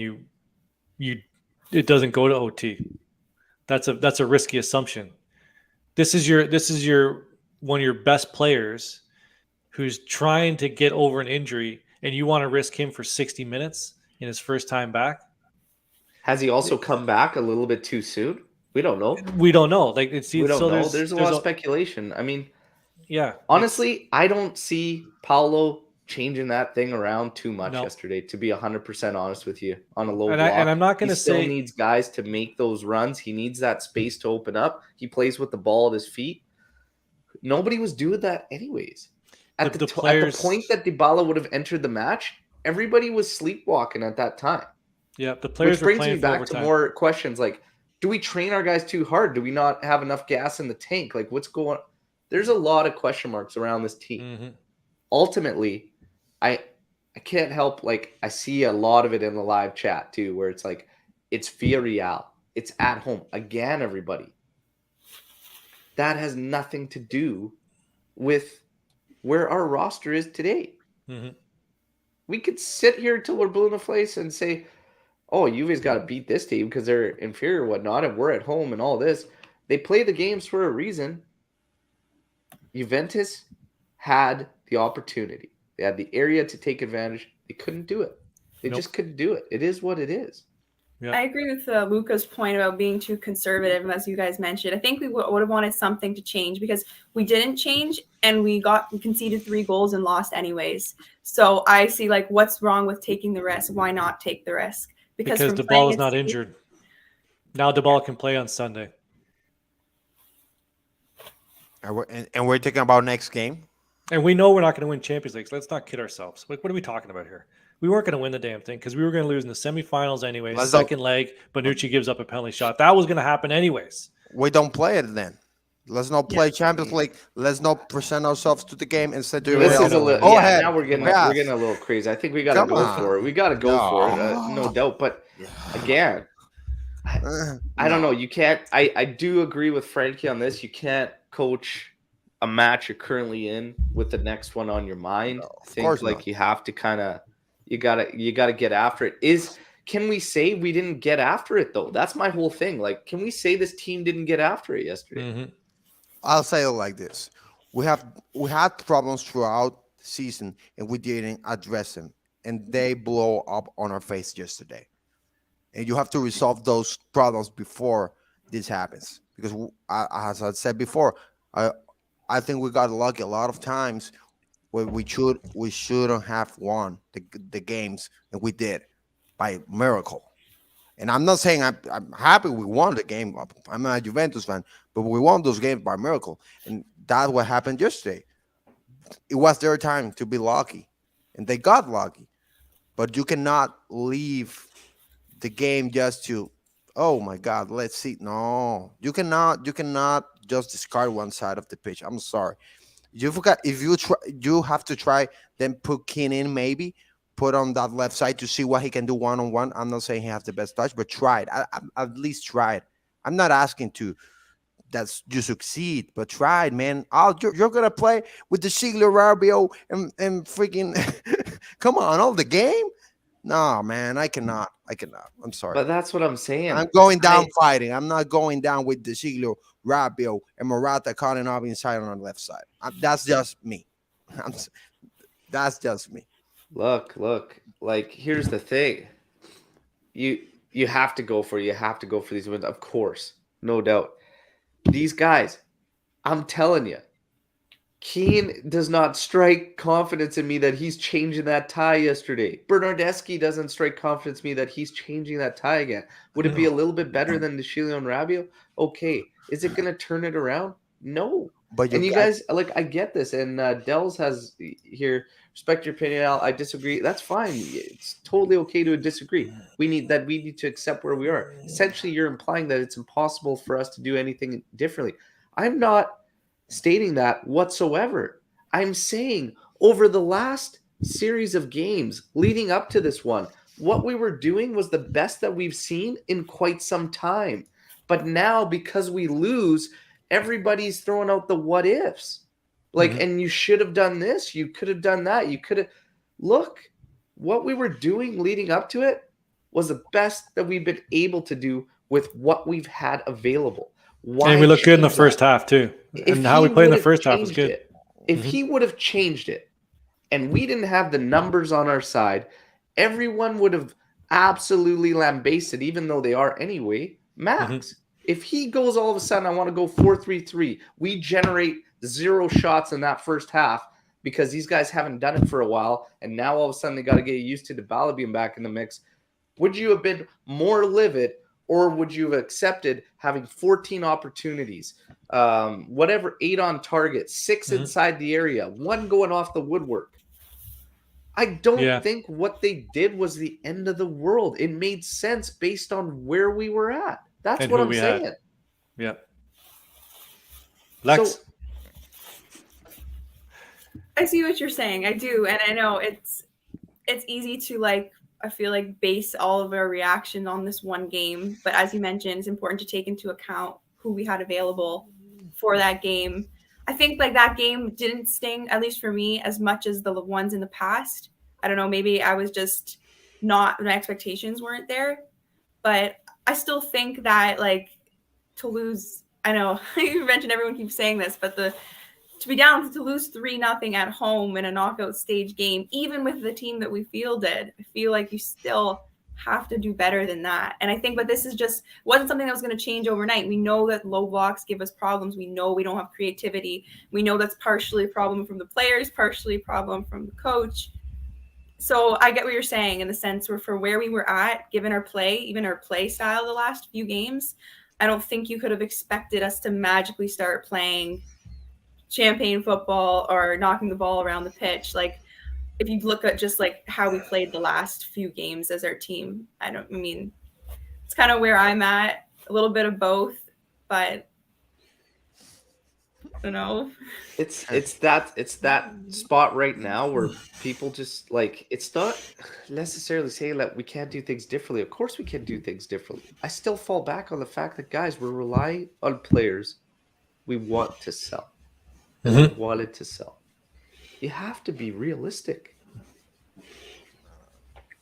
it doesn't go to OT. That's a risky assumption. This is your one of your best players who's trying to get over an injury, and you want to risk him for 60 minutes in his first time back? Has he also come back a little bit too soon? We don't know. We don't know. Like we don't know. There's a lot of speculation. I mean, yeah. Honestly, I don't see Paulo changing that thing around too much yesterday, to be 100% honest with you, on a low block. And I'm not going to say... He still needs guys to make those runs. He needs that space to open up. He plays with the ball at his feet. Nobody was doing that anyways. At the point that Dybala would have entered the match, everybody was sleepwalking at that time. Yeah, the players were playing. Which brings me back to more questions like, do we train our guys too hard? Do we not have enough gas in the tank? Like, what's going on? There's a lot of question marks around this team. Mm-hmm. Ultimately, I can't help, like, I see a lot of it in the live chat too, where it's like, it's Villarreal. It's at home. Again, everybody. That has nothing to do with where our roster is today. Mm-hmm. We could sit here till we're blue in the face and say, oh, Juve's got to beat this team because they're inferior and whatnot, and we're at home and all this. They play the games for a reason. Juventus had the opportunity. They had the area to take advantage. They couldn't do it. They just couldn't do it. It is what it is. Yeah. I agree with Luca's point about being too conservative, as you guys mentioned. I think we would have wanted something to change because we didn't change and we conceded 3 goals and lost anyways. So I see, like, what's wrong with taking the risk? Why not take the risk? Because Dybala is not injured. Now Dybala can play on Sunday. And we're talking about next game. And we know we're not going to win Champions League. So let's not kid ourselves. What are we talking about here? We weren't going to win the damn thing because we were going to lose in the semifinals anyways. Second leg, Bonucci gives up a penalty shot. That was going to happen anyways. We don't play it then. Let's not play Champions League. Let's not present ourselves to the game instead. Now we're getting a little crazy. I think we got to go for it. We got to go for it, no doubt. But again, I don't know. You can't. I do agree with Frankie on this. You can't coach a match you're currently in with the next one on your mind. I think like you have to kind of. You gotta get after it. Can we say we didn't get after it though? That's my whole thing. Like, can we say this team didn't get after it yesterday? Mm-hmm. I'll say it like this: we had problems throughout the season, and we didn't address them, and they blow up on our face yesterday. And you have to resolve those problems before this happens, because as I said before, I think we got lucky a lot of times where we shouldn't have won the games, and we did by miracle. And I'm not saying I'm happy we won the game. I'm a Juventus fan, but we won those games by miracle, and that's what happened yesterday. It was their time to be lucky, and they got lucky. But you cannot leave the game just to, oh my God, let's see. No, you cannot just discard one side of the pitch. I'm sorry. You forgot if you try, you have to try. Then put Keane in, maybe put on that left side to see what he can do one on one. I'm not saying he has the best touch, but try it. At least try it. I'm not asking to that you succeed, but try it, man. You're gonna play with the Sigler Rabio and freaking come on, all the game. No, man, I cannot. I'm sorry. But that's what I'm saying. I'm going down fighting. I'm not going down with the Siglo, Rabio, and Morata cutting up inside on the left side. That's just me. That's just me. Look. Like, here's the thing. You have to go for it. You have to go for these wins, of course, no doubt. These guys, I'm telling you, Keane does not strike confidence in me that he's changing that tie yesterday. Bernardeschi doesn't strike confidence in me that he's changing that tie again. Would it be a little bit better than Chile and Rabiot? Okay. Is it going to turn it around? No. But you guys, like, I get this. And Dells has here, respect your opinion, Al. I disagree. That's fine. It's totally okay to disagree. We need to accept where we are. Essentially, you're implying that it's impossible for us to do anything differently. I'm not stating that whatsoever. I'm saying over the last series of games leading up to this one, what we were doing was the best that we've seen in quite some time. But now, because we lose, everybody's throwing out the what ifs. Like, and you should have done this. You could have done that. You could have. Look, what we were doing leading up to it was the best that we've been able to do with what we've had available. And we looked good in the first half, too. And how we played in the first half was good. If he would have changed it and we didn't have the numbers on our side, everyone would have absolutely lambasted, even though they are anyway, Max. If he goes all of a sudden, I want to go 4-3-3, we generate 0 shots in that first half because these guys haven't done it for a while, and now all of a sudden they got to get used to Dybala being back in the mix. Would you have been more livid, or would you have accepted having 14 opportunities, 8 on target, 6 inside the area, 1 going off the woodwork? I don't think what they did was the end of the world. It made sense based on where we were at. That's what I'm saying. Yeah. Lex? So, I see what you're saying. I do. And I know it's easy to, like, I feel like base all of our reaction on this one game. But as you mentioned, it's important to take into account who we had available for that game. I think, like, that game didn't sting, at least for me, as much as the ones in the past. I don't know. Maybe I was just my expectations weren't there. But I still think that, like, to lose, I know you mentioned everyone keeps saying this, but to be down to lose 3-0 at home in a knockout stage game, even with the team that we fielded, I feel like you still have to do better than that. And I think, but this is just wasn't something that was going to change overnight. We know that low blocks give us problems. We know we don't have creativity. We know that's partially a problem from the players, partially a problem from the coach. So I get what you're saying in the sense where for where we were at, given our play, even our play style the last few games, I don't think you could have expected us to magically start playing champagne football or knocking the ball around the pitch. Like, if you look at just like how we played the last few games as our team, it's kind of where I'm at, a little bit of both, but I don't know. It's that spot right now where people just, like, it's not necessarily saying that we can't do things differently. Of course we can do things differently. I still fall back on the fact that, guys, we're relying on players we want to sell. We wanted to sell. You have to be realistic.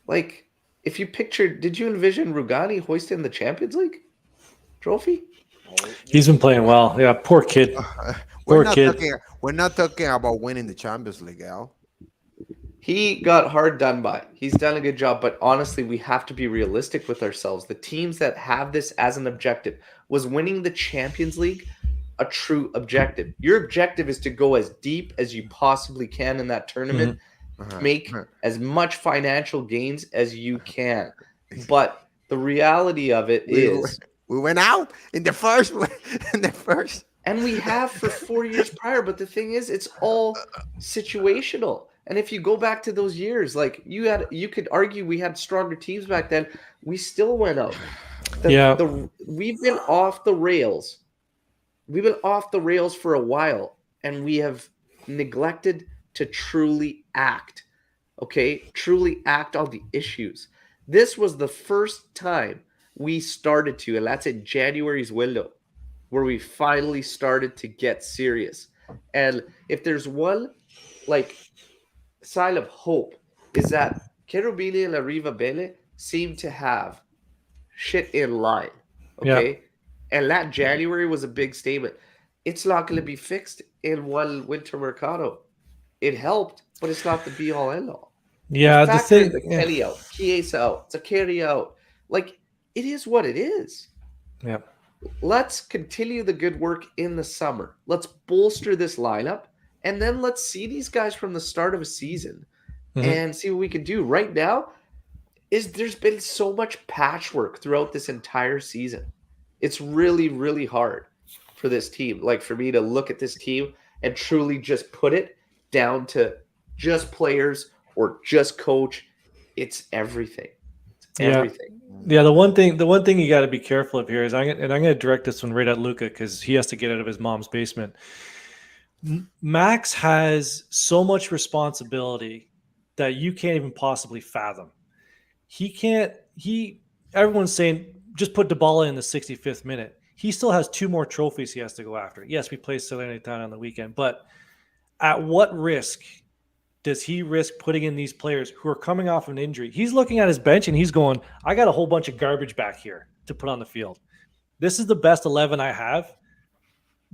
Like, if you pictured, did you envision Rugani hoisting the Champions League trophy? He's been playing well. Yeah, poor kid. We're not talking about winning the Champions League, Al. He got hard done by. He's done a good job, but honestly, we have to be realistic with ourselves. The teams that have this as an objective was winning the Champions League a true objective. Your objective is to go as deep as you possibly can in that tournament, make as much financial gains as you can. But the reality of it is we went out in the first and we have for 4 years prior, but the thing is it's all situational. And if you go back to those years, like you could argue we had stronger teams back then, we still went out. We've been off the rails. We've been off the rails for a while, and we have neglected to truly act. Okay? Truly act on the issues. This was the first time we started to, and that's in January's window, where we finally started to get serious. And if there's one like sign of hope, is that Cherubini and La Riva Bene seem to have shit in line. Okay? And that January was a big statement. It's not going to be fixed in one winter mercado. It helped, but it's not the be all end all. Yeah, the thing. The Kelly out, Chiesa out, Zakari out. Like, it is what it is. Yeah. Let's continue the good work in the summer. Let's bolster this lineup, and then let's see these guys from the start of a season and see what we can do. Right now, there's been so much patchwork throughout this entire season. It's really, really hard for this team. Like, for me to look at this team and truly just put it down to just players or just coach. It's everything. It's everything. Yeah, the one thing you got to be careful of here is I'm going to direct this one right at Luca because he has to get out of his mom's basement. Max has so much responsibility that you can't even possibly fathom. Everyone's saying just put Dybala in the 65th minute. He still has 2 more trophies he has to go after. Yes, we play Salernitana on the weekend, but at what risk does he risk putting in these players who are coming off an injury? He's looking at his bench and he's going, I got a whole bunch of garbage back here to put on the field. This is the best 11 I have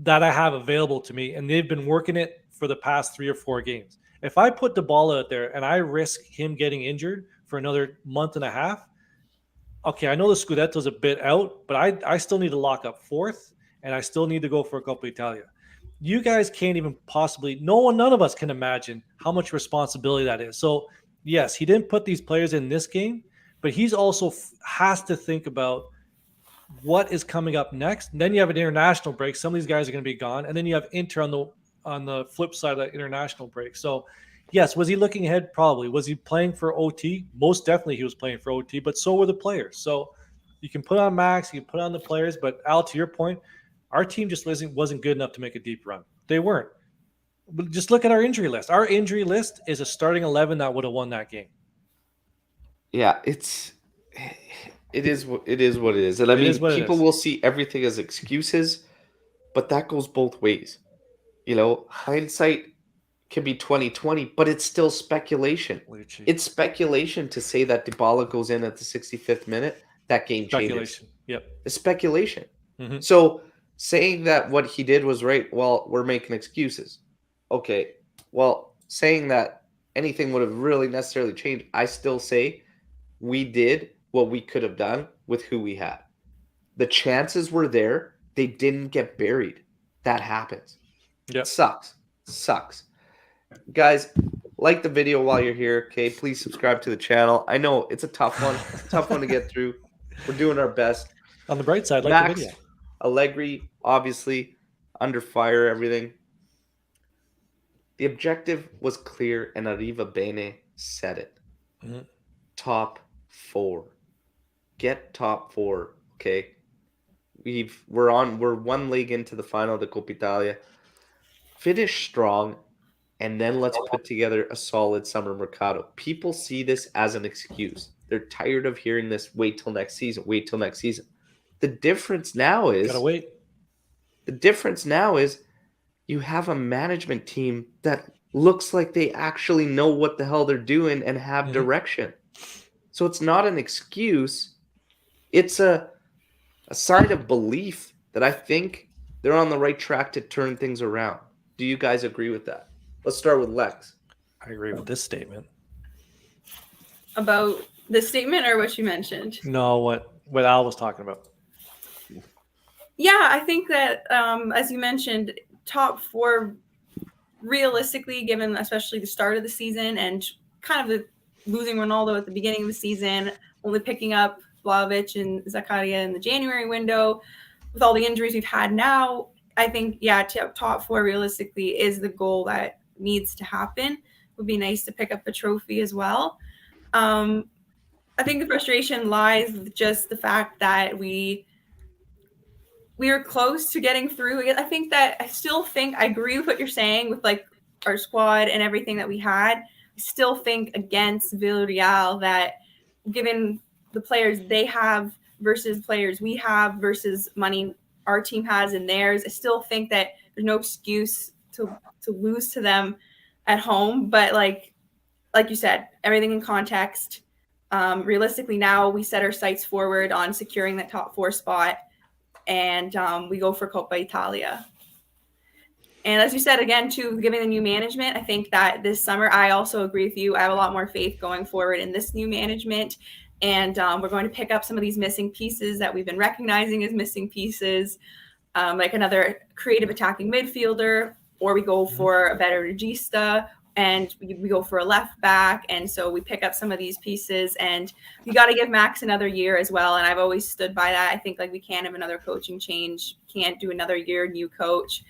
available to me, and they've been working it for the past 3 or 4 games. If I put Dybala out there and I risk him getting injured for another month and a half, okay, I know the Scudetto's a bit out, but I still need to lock up 4th, and I still need to go for a Coppa Italia. You guys can't even possibly, none of us can imagine how much responsibility that is. So, yes, he didn't put these players in this game, but he's also has to think about what is coming up next. And then you have an international break. Some of these guys are going to be gone. And then you have Inter on the flip side of that international break. So, yes, was he looking ahead? Probably. Was he playing for OT? Most definitely he was playing for OT, but so were the players. So you can put on Max, you can put on the players, but Al, to your point, our team just wasn't good enough to make a deep run. They weren't. But just look at our injury list. Our injury list is a starting 11 that would have won that game. Yeah, it is what it is. And I mean, people will see everything as excuses, but that goes both ways. You know, hindsight can be 20/20, but it's still speculation. Lucci. It's speculation to say that Dybala goes in at the 65th minute, that game changes. Yep. It's speculation. So saying that what he did was right, well, we're making excuses. Okay, well, saying that anything would have really necessarily changed, I still say we did what we could have done with who we had. The chances were there. They didn't get buried. That happens. Yeah. Sucks. Guys, like the video while you're here, okay? Please subscribe to the channel. I know it's a tough one. It's a tough one to get through. We're doing our best. On the bright side, like Max, the video. Allegri, obviously, under fire, everything. The objective was clear, and Arriva Bene said it. Top 4. Get top 4, okay? We're 1 league into the final of the Coppa Italia. Finish strong, and then let's put together a solid summer mercado. People see this as an excuse. They're tired of hearing this, wait till next season. The difference now is gotta wait. The difference now is you have a management team that looks like they actually know what the hell they're doing and have direction. So it's not an excuse. It's a sign of belief that I think they're on the right track to turn things around. Do you guys agree with that? Let's start with Lex. I agree with this statement. About this statement or what you mentioned? No, what Al was talking about. Yeah, I think that as you mentioned, top four realistically, given especially the start of the season and kind of the losing Ronaldo at the beginning of the season, only picking up Vlahovic and Zakaria in the January window, with all the injuries we've had now, I think, yeah, top four realistically is the goal that needs to happen. It would be nice to pick up a trophy as well. I think the frustration lies with just the fact that we were close to getting through. I still think I agree with what you're saying with like our squad and everything that we had. I still think against Villarreal that given the players they have versus players we have versus money our team has in theirs, I still think that there's no excuse to lose to them at home. But like you said, everything in context. Realistically, now we set our sights forward on securing that top four spot, and we go for Coppa Italia. And as you said, again, too, giving the new management, I think that this summer, I also agree with you. I have a lot more faith going forward in this new management. And we're going to pick up some of these missing pieces that we've been recognizing as missing pieces, like another creative attacking midfielder, or we go for a better regista, and we go for a left back. And so we pick up some of these pieces, and you got to give Max another year as well. And I've always stood by that. I think like we can't have another coaching change, can't do another year, new coach.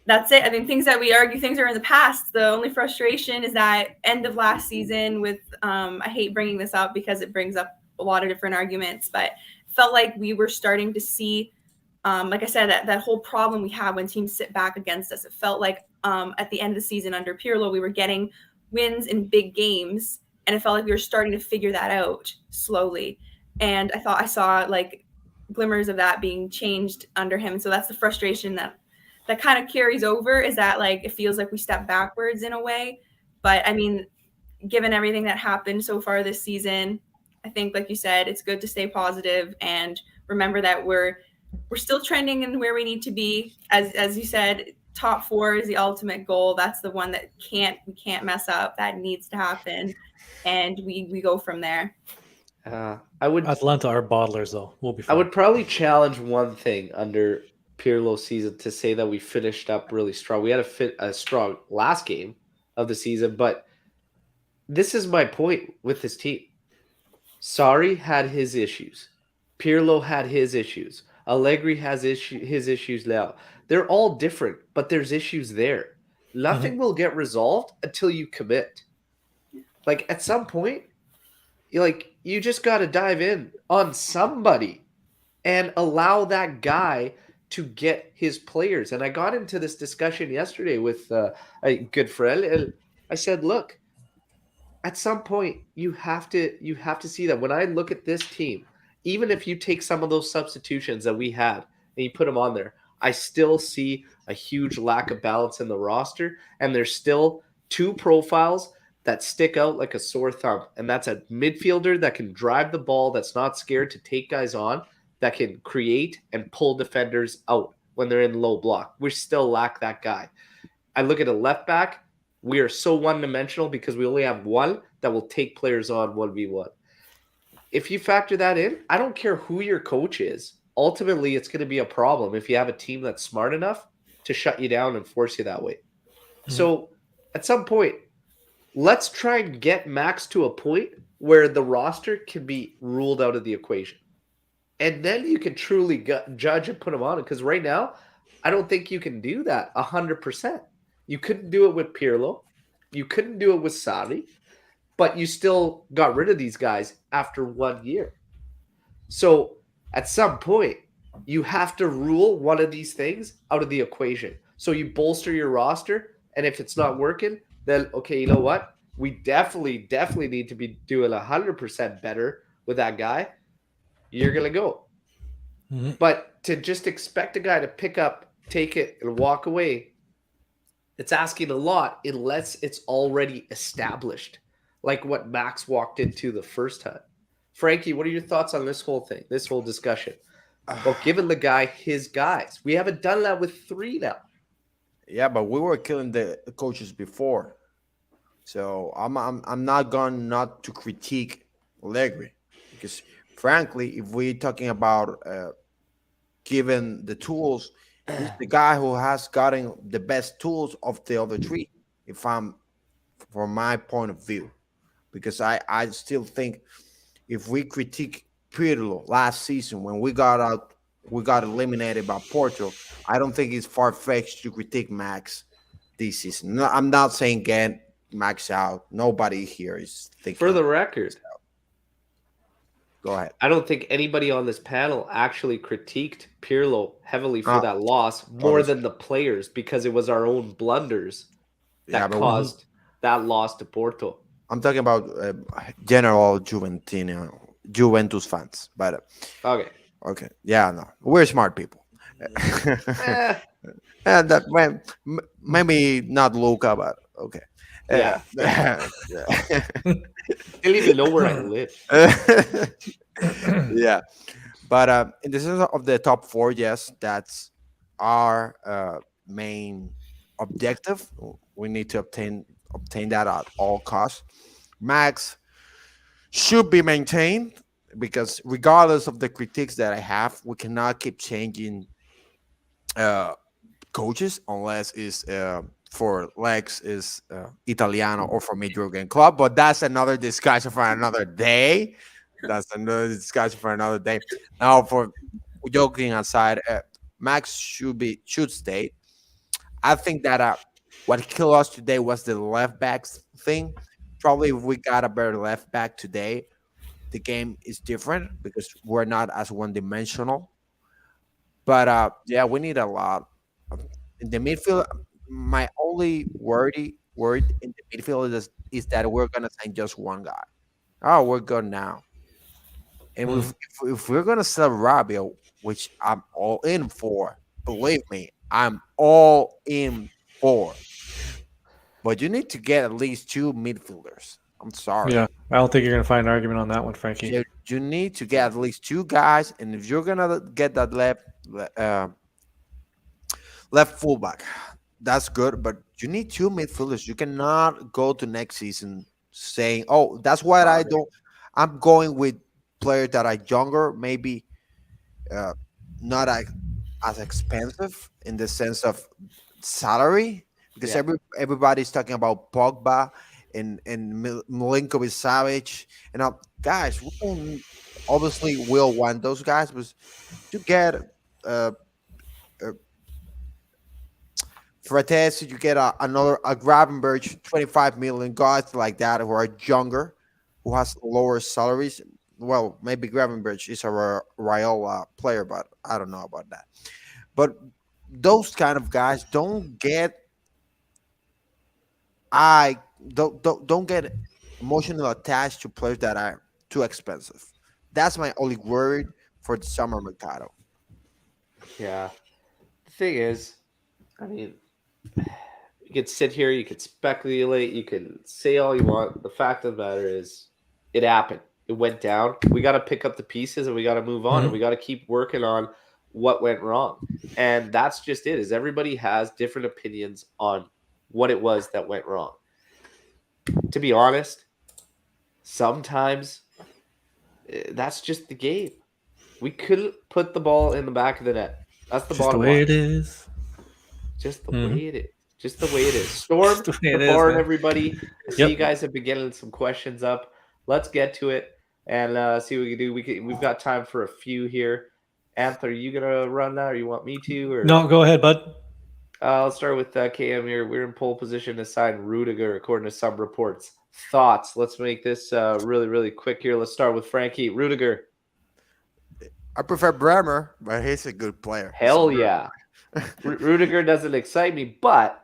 That's it. I mean, things that we argue, things are in the past. The only frustration is that end of last season with, I hate bringing this up because it brings up a lot of different arguments, but it felt like we were starting to see, like I said, that whole problem we have when teams sit back against us. It felt like at the end of the season under Pirlo, we were getting wins in big games, and it felt like we were starting to figure that out slowly. And I thought I saw like glimmers of that being changed under him. So that's the frustration that kind of carries over, is that like it feels like we step backwards in a way. But I mean, given everything that happened so far this season, I think, like you said, it's good to stay positive and remember that we're still trending in where we need to be. As you said, top four is the ultimate goal. That's the one that we can't mess up. That needs to happen, and we go from there. Atlanta are bottlers, though. We'll be fine. I would probably challenge one thing under Pirlo season to say that we finished up really strong. We had a strong last game of the season, but this is my point with this team. Sarri had his issues. Pirlo had his issues. Allegri has his issues now. They're all different, but there's issues there. Nothing will get resolved until you commit. Like at some point, you just got to dive in on somebody and allow that guy to get his players. And I got into this discussion yesterday with a good friend. I said, look, at some point you have to see that when I look at this team, even if you take some of those substitutions that we had and you put them on there, I still see a huge lack of balance in the roster. And there's still two profiles that stick out like a sore thumb. And that's a midfielder that can drive the ball, that's not scared to take guys on, that can create and pull defenders out when they're in low block. We still lack that guy. I look at a left back. We are so one-dimensional because we only have one that will take players on 1v1. If you factor that in, I don't care who your coach is. Ultimately, it's going to be a problem if you have a team that's smart enough to shut you down and force you that way. So at some point, let's try and get Max to a point where the roster can be ruled out of the equation. And then you can truly judge and put him on it. Because right now, I don't think you can do that 100%. You couldn't do it with Pirlo. You couldn't do it with Sarri. But you still got rid of these guys after 1 year. So at some point, you have to rule one of these things out of the equation. So you bolster your roster. And if it's not working, then, okay, you know what? We definitely need to be doing 100% better with that guy. You're going to go. But to just expect a guy to pick up, take it, and walk away, it's asking a lot unless it's already established, like what Max walked into the first time. Frankie, what are your thoughts on this whole thing, this whole discussion? Well, giving the guy his guys. We haven't done that with 3 now. Yeah, but we were killing the coaches before. So I'm not going not to critique Allegri because, frankly, if we're talking about given the tools, he's the guy who has gotten the best tools of the other three. If I'm from my point of view, because I still think if we critique Pirlo last season when we got eliminated by Porto, I don't think it's far fetched to critique Max this season. No, I'm not saying get Max out. Nobody here is thinking. For the record, go ahead. I don't think anybody on this panel actually critiqued Pirlo heavily for that loss more than the players, because it was our own blunders that caused that loss to Porto. I'm talking about general Juventus fans, but okay, yeah, no, we're smart people. And that maybe not Luca, but okay. Yeah. They didn't even know where I live. Yeah, but in the sense of the top four, yes, that's our main objective. We need to obtain that at all costs. Max should be maintained because regardless of the critiques that I have, we cannot keep changing coaches unless it's for Lex is Italiano or for Major European club. But that's another discussion for another day. Now, for joking aside, Max should stay. I think that what killed us today was the left backs thing. Probably if we got a better left back today, the game is different because we're not as one dimensional. But yeah, we need a lot in the midfield. My only word in the midfield is that we're gonna sign just one guy. Oh, we're good now. And if we're gonna sell Rabio, which I'm all in for, believe me, I'm all in for. But you need to get at least two midfielders. I'm sorry. Yeah, I don't think you're going to find an argument on that one, Frankie. You need to get at least two guys, and if you're going to get that left fullback, that's good. But you need two midfielders. You cannot go to next season saying, "Oh, that's what I don't." I'm going with players that are younger, maybe not as expensive in the sense of salary. Because everybody's talking about Pogba and Milinkovic Savic. And guys, we don't obviously will want those guys, but to get Fratesi, you get another Gravenberch, 25 million guys like that who are younger, who has lower salaries. Well, maybe Gravenberch is a Raiola player, but I don't know about that. But those kind of guys don't get don't get emotionally attached to players that are too expensive. That's my only worry for the summer mercado. Yeah. The thing is, I mean, you could sit here, you could speculate, you can say all you want. The fact of the matter is, it happened. It went down. We got to pick up the pieces and we got to move on and we got to keep working on what went wrong. And that's just it, is everybody has different opinions on what it was that went wrong. To be honest, sometimes that's just the game. We couldn't put the ball in the back of the net. That's the bottom line. Just the way it is. Just the way it is. Just the way it is. Storm the board, everybody. I see you guys have been getting some questions up. Let's get to it and see what we can do. We've got time for a few here. Anth, are you gonna run that, or you want me to? Or no, go ahead, bud. I'll start with KM here. We're in pole position to sign Rudiger, according to some reports. Thoughts? Let's make this really, really quick here. Let's start with Frankie. Rudiger. I prefer Bremer, but he's a good player. Hell yeah. Rudiger doesn't excite me, but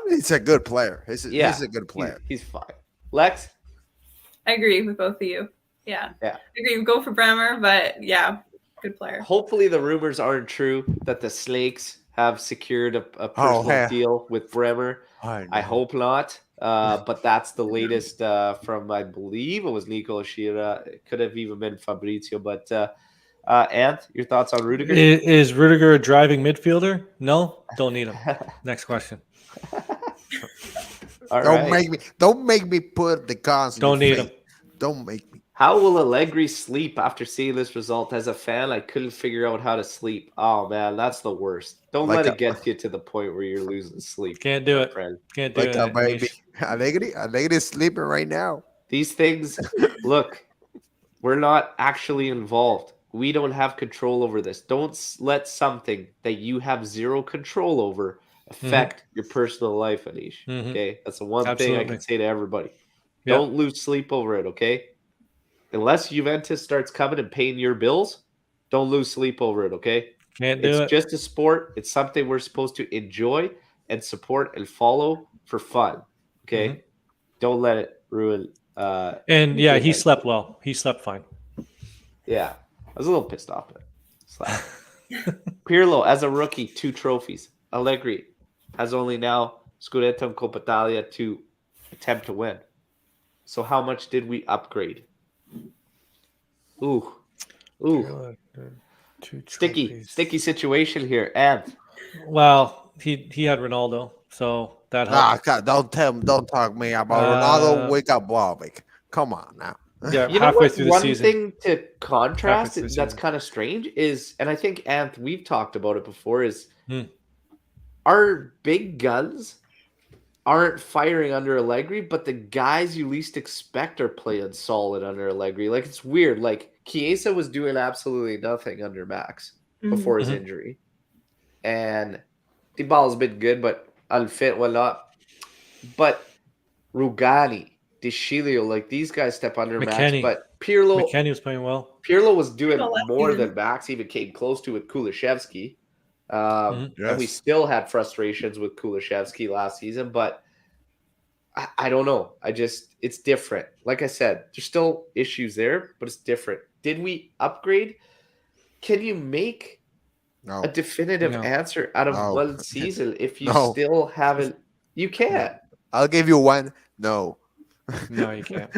he's a good player. He's a good player. He's fine. Lex? I agree with both of you. Yeah. I agree. Go for Bremer, but yeah, good player. Hopefully the rumors aren't true that the Snakes have secured a personal deal with Bremer. I hope not. But that's the latest from, I believe it was Nico Oshira. It could have even been Fabrizio. But Anth, your thoughts on Rudiger? Is Rudiger a driving midfielder? No, don't need him. Next question. Don't make me put the cons. Don't need him. Don't make me. How will Allegri sleep after seeing this result? As a fan, I couldn't figure out how to sleep. Oh man, that's the worst. Don't Like let a- it get you to the point where you're losing sleep. Can't do my it. friend. Can't do Like a it. baby. Nish. Allegri is sleeping right now. These things, look, we're not actually involved. We don't have control over this. Don't let something that you have zero control over affect your personal life, Anish. Mhm. Okay? That's the one thing I Absolutely. can say to everybody. Yeah. Don't lose sleep over it, okay? Unless Juventus starts coming and paying your bills, don't lose sleep over it, okay? Can't do It's it. just a sport. It's something we're supposed to enjoy and support and follow for fun, okay? Mhm. Don't let it ruin. And yeah, he Juventus. slept well. He slept fine. Yeah, I was a little pissed off. But Pirlo, as a rookie, 2 trophies. Allegri has only now Scudetto and Coppa Italia to attempt to win. So how much did we upgrade? Ooh. Sticky situation here. And Well, he had Ronaldo, so that Nah, helped. God, don't talk me about Ronaldo. Wake up, Bobik. Come on now. Yeah, you know halfway what? through the One season. thing to contrast Halfway through the that's season. kind of strange is, and I think Anth, we've talked about it before, is Hmm. our big guns aren't firing under Allegri, but the guys you least expect are playing solid under Allegri. Like, it's weird. Like, Chiesa was doing absolutely nothing under Max before his Mhm. injury. And Dybala's been good, but unfit, whatnot. But Rugani, DeShilio, like, these guys step under Max. McKennie. But Pirlo McKennie was playing well. Pirlo was doing last more season. than Max even came close to with Kulishevsky. And we Yes. still had frustrations with Kulishevsky last season, but I don't know. It's different. Like I said, there's still issues there, but it's different. Did we upgrade? Can you make No. a definitive No. answer out of No. one season if you No. still haven't? You can't. I'll give you one. No. No, you can't.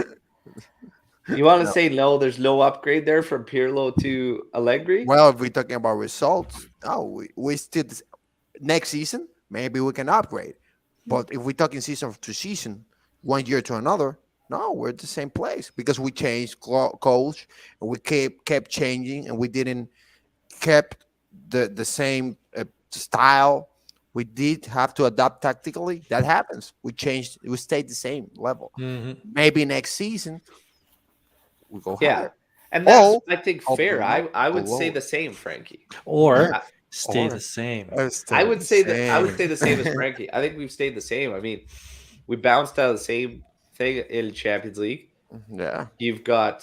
You want to No. say no? There's no upgrade there from Pirlo to Allegri. Well, if we're talking about results, no, we still next season maybe we can upgrade. But if we're talking season to season, 1 year to another, no, we're at the same place because we changed coach and we kept changing and we didn't kept the same style. We did have to adapt tactically. That happens. We changed. We stayed the same level. Mhm. Maybe next season we go Yeah, higher. and that's Oh, I think oh, fair. below- I would say below. the same, Frankie. Or I- stay or- the same. I would say that I would say the same as Frankie. I think we've stayed the same. I mean, we bounced out of the same thing in Champions League. Yeah. You've got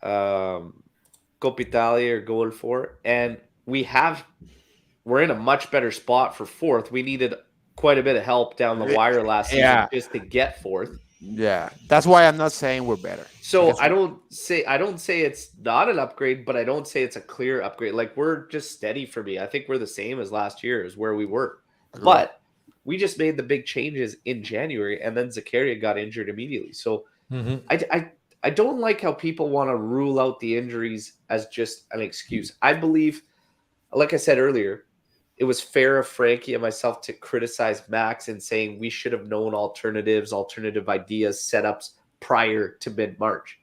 Coppa Italia going for, and we're in a much better spot for fourth. We needed quite a bit of help down the wire last season just to get fourth. Yeah. That's why I'm not saying we're better. So Because I don't say it's not an upgrade, but I don't say it's a clear upgrade. Like, we're just steady for me. I think we're the same as last year, is where we were. Agreed. But we just made the big changes in January, and then Zakaria got injured immediately. So Mhm. I don't like how people want to rule out the injuries as just an excuse. I believe, like I said earlier, it was fair of Frankie and myself to criticize Max and saying we should have known alternative ideas, setups prior to mid-March.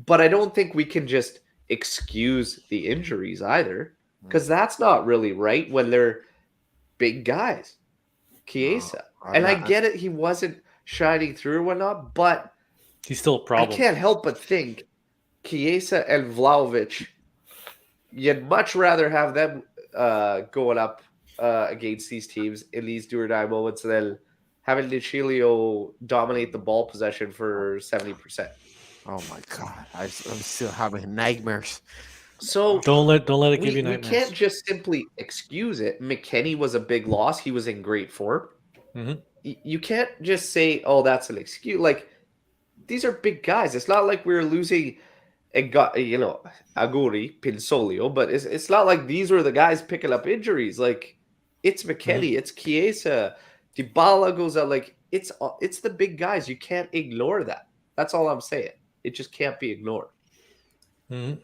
But I don't think we can just excuse the injuries either, because that's not really right when they're big guys. Chiesa. And I get it, he wasn't shining through or whatnot, but He's still a I problem. can't help but think Chiesa and Vlahovic, you'd much rather have them going up against these teams in these do-or-die moments than having DeCilio dominate the ball possession for 70%. Oh my God, I'm still having nightmares. So Don't let it give we you nightmares. can't just simply excuse it. McKennie was a big loss. He was in great form. Mhm. You can't just say, "Oh, that's an excuse." Like, these are big guys. It's not like we're losing Aguri, Pinsolio, but it's not like these were the guys picking up injuries. Like, it's McKennie, it's Chiesa, Dybala goes out. Like, it's the big guys. You can't ignore that. That's all I'm saying. It just can't be ignored. Mhm.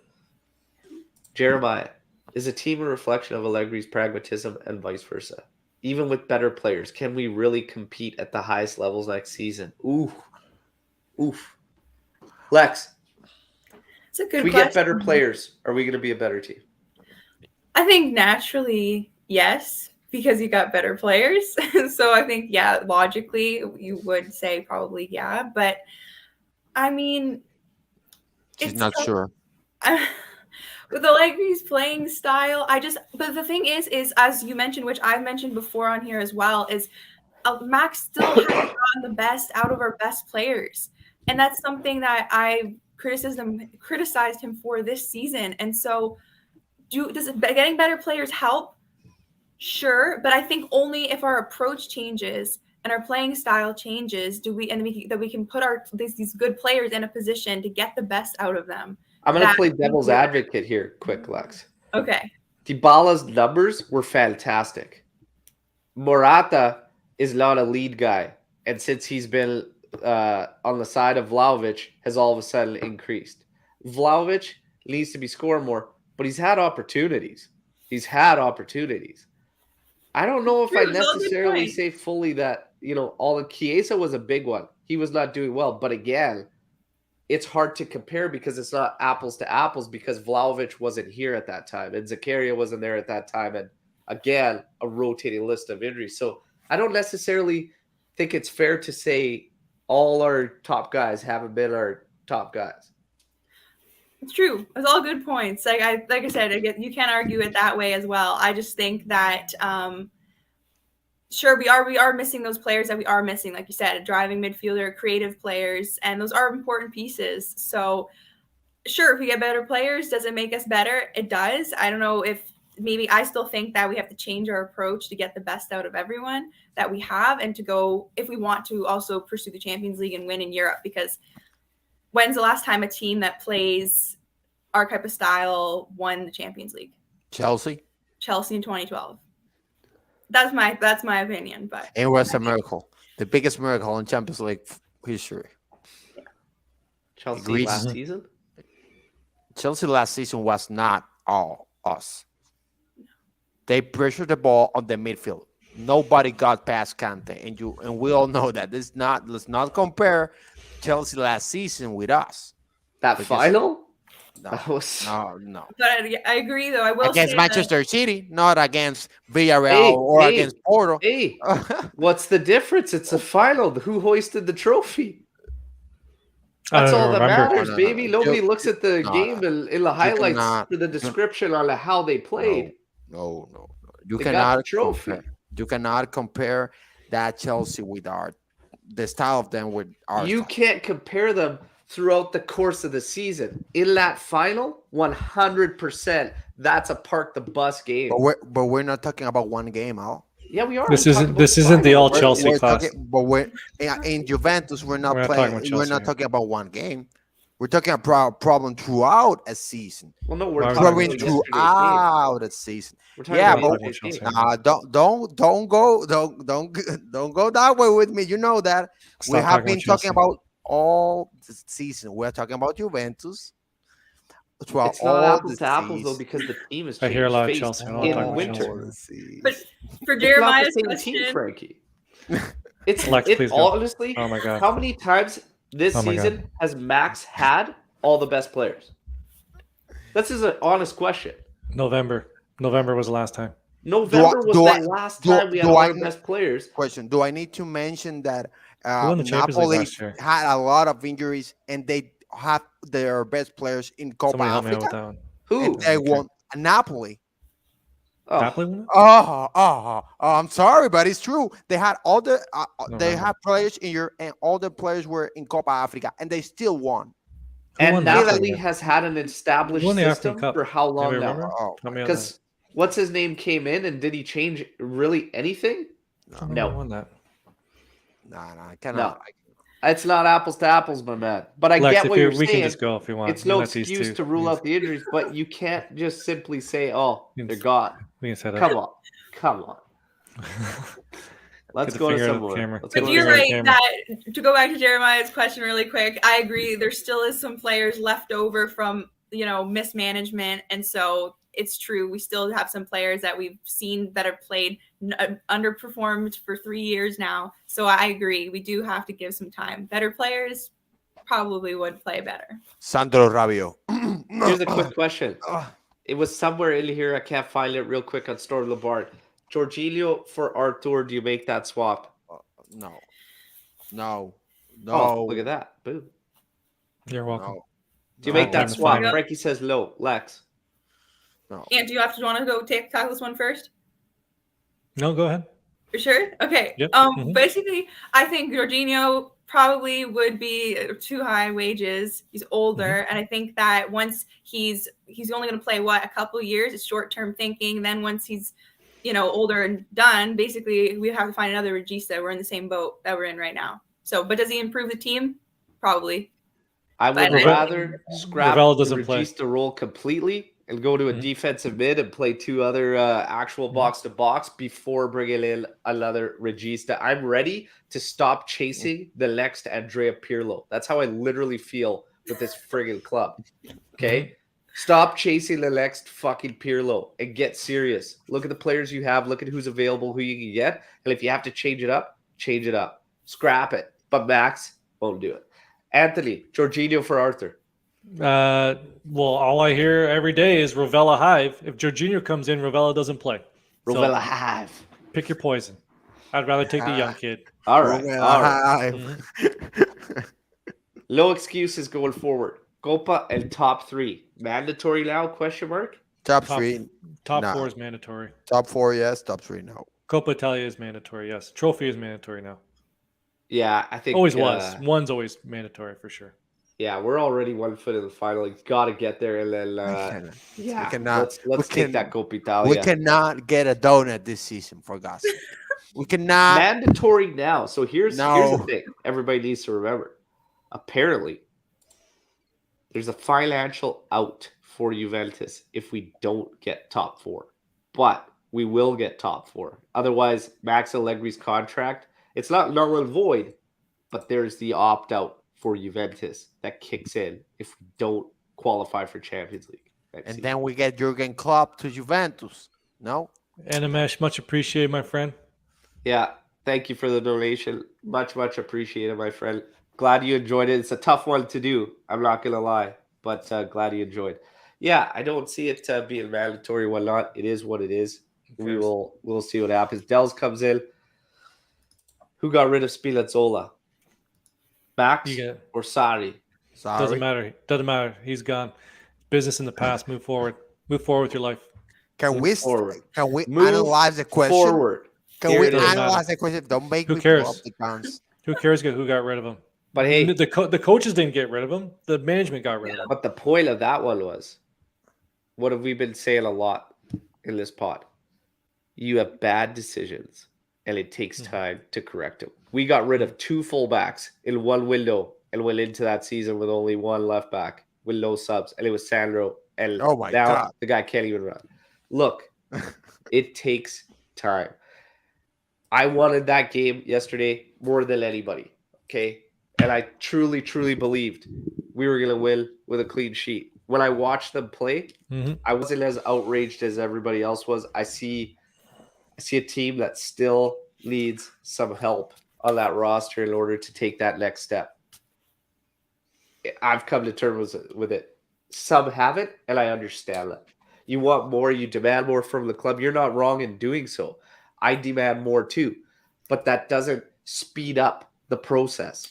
Jeremiah, is a team a reflection of Allegri's pragmatism and vice versa? Even with better players, can we really compete at the highest levels next season? Oof. Lex. It's a good If we question. get better players, are we going to be a better team? I think naturally, yes, because you got better players. So I think, yeah, logically, you would say probably, yeah. But I mean, She's it's not sure. with Allegri's playing style, but the thing is as you mentioned, which I've mentioned before on here as well, is Max still hasn't gotten the best out of our best players. And that's something that I criticized him for this season. And so does getting better players help? Sure, but I think only if our approach changes and our playing style changes that we can put these good players in a position to get the best out of them. I'm going to play devil's advocate here quick, Lex. Okay. Dybala's numbers were fantastic. Morata is not a lead guy. And since he's been on the side of Vlahovic, has all of a sudden increased. Vlahovic needs to be scoring more, but he's had opportunities. I don't know if I necessarily say fully that, Chiesa was a big one. He was not doing well. But again, it's hard to compare because it's not apples to apples because Vlahovic wasn't here at that time and Zakaria wasn't there at that time. And again, a rotating list of injuries. So I don't necessarily think it's fair to say all our top guys haven't been our top guys. It's true. It's all good points. Like I said, you can't argue it that way as well. I just think that sure, we are missing those players that we are missing, like you said, a driving midfielder, creative players, and those are important pieces. So sure, if we get better players, does it make us better? It does. I don't know if maybe I still think that we have to change our approach to get the best out of everyone that we have and to go, if we want to also pursue the Champions League and win in Europe, because when's the last time a team that plays our type of style won the Champions League? Chelsea in 2012. That's my opinion, but it was a miracle, the biggest miracle in Champions League history. Yeah. Chelsea last season. Chelsea last season was not all us. They pressured the ball on the midfield. Nobody got past Kante, and we all know that. Let's not compare Chelsea last season with us. That final. No. But I agree, though. I will against say Manchester City, not against Villarreal against Porto. Hey, what's the difference? It's a final. Who hoisted the trophy? That's all that matters, baby. Nobody looks at the game in the highlights for the description on how they played. No. You cannot trophy. You cannot compare that Chelsea with the style of them with ours. You can't compare them throughout the course of the season. In that final, 100%, that's a park the bus game. But we're not talking about one game, Al. Yeah, we are. This isn't the all Chelsea class. But in Juventus, we're not playing. We're not talking about one game. We're talking about problem throughout a season. Well, no, we're talking throughout a season. Yeah, but don't go that way with me. You know that we have been talking about all the season. We're talking about Juventus. It's not apples to apples though, because the team is. I hear a lot of Chelsea in winter. But for Jeremiah's question, team, Frankie. Lex, honestly. Oh my God! How many times this season has Max had all the best players? This is an honest question. November was the last time. November was the last time we had all the best players. Question: do I need to mention that Napoli had a lot of injuries and they have their best players in Copa Africa? Who? And they won Napoli. Napoli won? I'm sorry, but it's true. They had all the they had players and all the players were in Copa Africa, and they still won. And Napoli has had an established system for how long now? Because what's his name came in, and did he change really anything? No. Won that. No, I cannot. No. It's not apples to apples, my man. But I get what you're saying. We can just go if you want. It's no excuse to rule out the injuries, but you can't just simply say, "Oh, they're gone." We can say that. Come on. Let's go to somewhere. But you're right that to go back to Jeremiah's question really quick, I agree. There still is some players left over from mismanagement, and so it's true. We still have some players that we've seen that have played underperformed for 3 years now. So I agree. We do have to give some time. Better players probably would play better. Sandro Rabiot. Here's a quick question. Ah, It was somewhere in here. I can't find it real quick on Storm Labard. Jorginho for Arthur. Do you make that swap? no, no, Oh, look no, at that. Boom. You're welcome. no, Do you No. make that Time to swap? find out. Frankie says no. Lex. no. And do you want to go tackle this one first? No, go ahead. For sure. Okay. Yep. Basically, I think Jorginho probably would be too high wages. He's older, and I think that once he's only going to play a couple years. It's short term thinking. Then once he's older and done, basically we have to find another Regista. We're in the same boat that we're in right now. So, but does he improve the team? Probably. I would But rather scrap Ravel the doesn't play. Regista role completely and go to a defensive mid and play two other actual box to box before bringing in another Regista. I'm ready to stop chasing the next Andrea Pirlo. That's how I literally feel with this friggin' club. Okay? Stop chasing the next fucking Pirlo and get serious. Look at the players you have. Look at who's available, who you can get. And if you have to change it up, change it up. Scrap it. But Max won't do it. Anthony, Jorginho for Arthur. Well, all I hear every day is Rovella Hive. If Jorginho comes in, Rovella doesn't play. So Rovella Hive. pick your poison. I'd rather take the young kid. All right. Well, All right. Mhm. No excuses going forward. Copa and top three. Mandatory now, question mark? Top Top- 3, Top Nah. 4 is mandatory. top 4, yes. Top 3, no. Coppa Italia is mandatory, yes. Trophy is mandatory now. Yeah, I think. Always was. One's always mandatory for sure. Yeah, we're already 1 foot in the final. You got to get there. And then, yeah, we cannot. let's we take can- that Copa Italia. We cannot get a donut this season, for God's sake. We cannot. Mandatory now. So here's No. the thing everybody needs to remember. Apparently, there's a financial out for Juventus if we don't get top 4. But we will get top 4. Otherwise, Max Allegri's contract, it's not null and void, but there's the opt-out for Juventus that kicks in if we don't qualify for Champions League. And then we get Jurgen Klopp to Juventus. No? Animesh, much appreciated, my friend. Yeah, thank you for the donation. Much, much appreciated, my friend. Glad you enjoyed it. It's a tough one to do. I'm not going to lie, but glad you enjoyed. Yeah, I don't see it being mandatory or whatnot. It is what it is. Okay. We'll see what happens. Dells comes in. Who got rid of Spinazzola? Max You get or Sari? Sorry. doesn't matter. Doesn't matter. He's gone. Business in the past. Move forward. Move forward with your life. Can we forward. Move analyze the question? Forward. Can Here we it is. analyze the question? Don't make Who me cares? pull up the guns. Who cares who got rid of him? But hey, The coaches didn't get rid of him. The management got rid of him. but the point of that one was, what have we been saying a lot in this pod? You have bad decisions, and it takes time to correct them. We got rid of 2 fullbacks in one window and went into that season with only 1 left back with no subs, and it was Sandro. And Oh my now God. the guy can't even run. Look, it takes time. I wanted that game yesterday more than anybody, okay? And I truly, truly believed we were going to win with a clean sheet. When I watched them play, I wasn't as outraged as everybody else was. I see a team that still needs some help on that roster in order to take that next step. I've come to terms with it. Some have it, and I understand that. You want more, you demand more from the club. You're not wrong in doing so. I demand more too. But that doesn't speed up the process.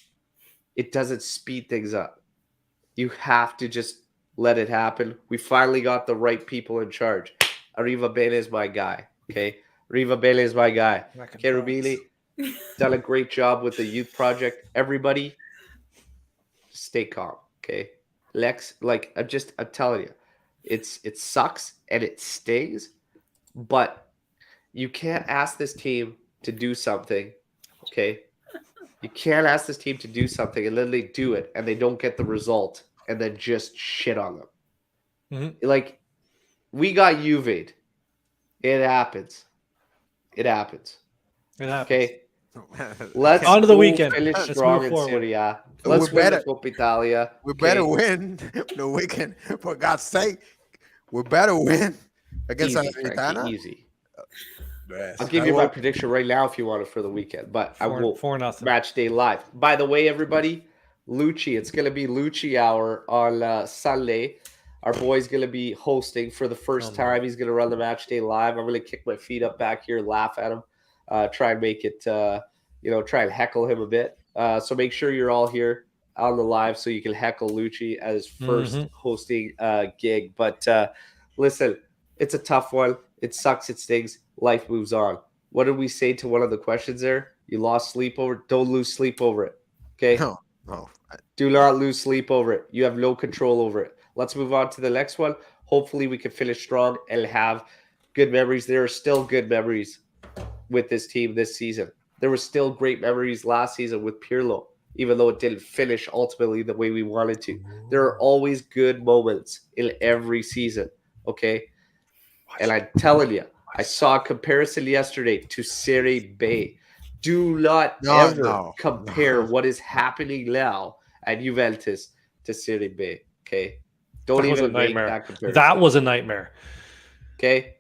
It doesn't speed things up. You have to just let it happen. We finally got the right people in charge. Arriva Bene is my guy, okay? Riva Bene is my guy. Okay, Rubini, done a great job with the youth project. Everybody, stay calm, okay? Lex, I'm telling you, it sucks and it stings, but you can't ask this team to do something, okay? You can't ask this team to do something and then they do it and they don't get the result and then just shit on them. Like, we got Juve'd. It happens. It happens. Okay. Let's on to the weekend. Finish Let's strong move in forward. Serie A. Let's win the Coppa Italia. We better win the weekend. For God's sake, we better win against Easy, Frankie, Salernitana. easy. Yes. I'll give you my prediction right now if you want it for the weekend, but I will 4-0. match day live. By the way, everybody, Lucci, it's going to be Lucci hour on Sunday. Our boy's going to be hosting for the first time. He's going to run the match day live. I'm going to kick my feet up back here, laugh at him, try and make it, try and heckle him a bit. So make sure you're all here on the live so you can heckle Lucci as his first hosting gig. But listen, it's a tough one. It sucks. It stings. Life moves on. What did we say to one of the questions there? You lost sleep over it. Don't lose sleep over it. Okay? No. Do not lose sleep over it. You have no control over it. Let's move on to the next one. Hopefully we can finish strong and have good memories. There are still good memories with this team this season. There were still great memories last season with Pirlo, even though it didn't finish ultimately the way we wanted to. There are always good moments in every season, okay? And I'm telling you, I saw a comparison yesterday to Serie B. Do not ever compare what is happening now at Juventus to Serie B, okay? Don't even make that comparison. That was a nightmare. Okay?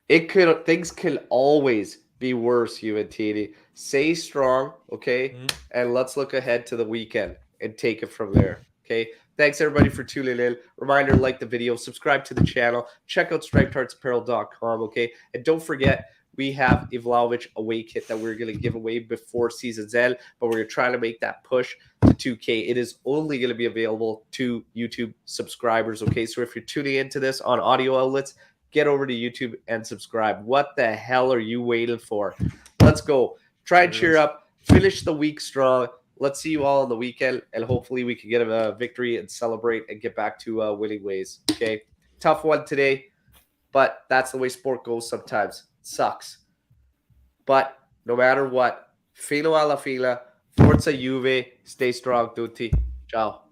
Things can always be worse, Juventini. Stay strong, okay? And let's look ahead to the weekend and take it from there, okay? Thanks, everybody, for tuning in. Reminder, like the video, subscribe to the channel, check out stripedheartsapparel.com, okay? And don't forget, we have a Vlahovic away kit that we're going to give away before season's end, but we're trying to make that push to 2K. It is only going to be available to YouTube subscribers, okay? So if you're tuning into this on audio outlets, get over to YouTube and subscribe. What the hell are you waiting for? Let's go. Try and cheer up. Finish the week strong. Let's see you all on the weekend, and hopefully we can get a victory and celebrate and get back to winning ways, okay? Tough one today, but that's the way sport goes sometimes. Sucks. But no matter what, fino alla fila, forza Juve, stay strong tutti. Ciao.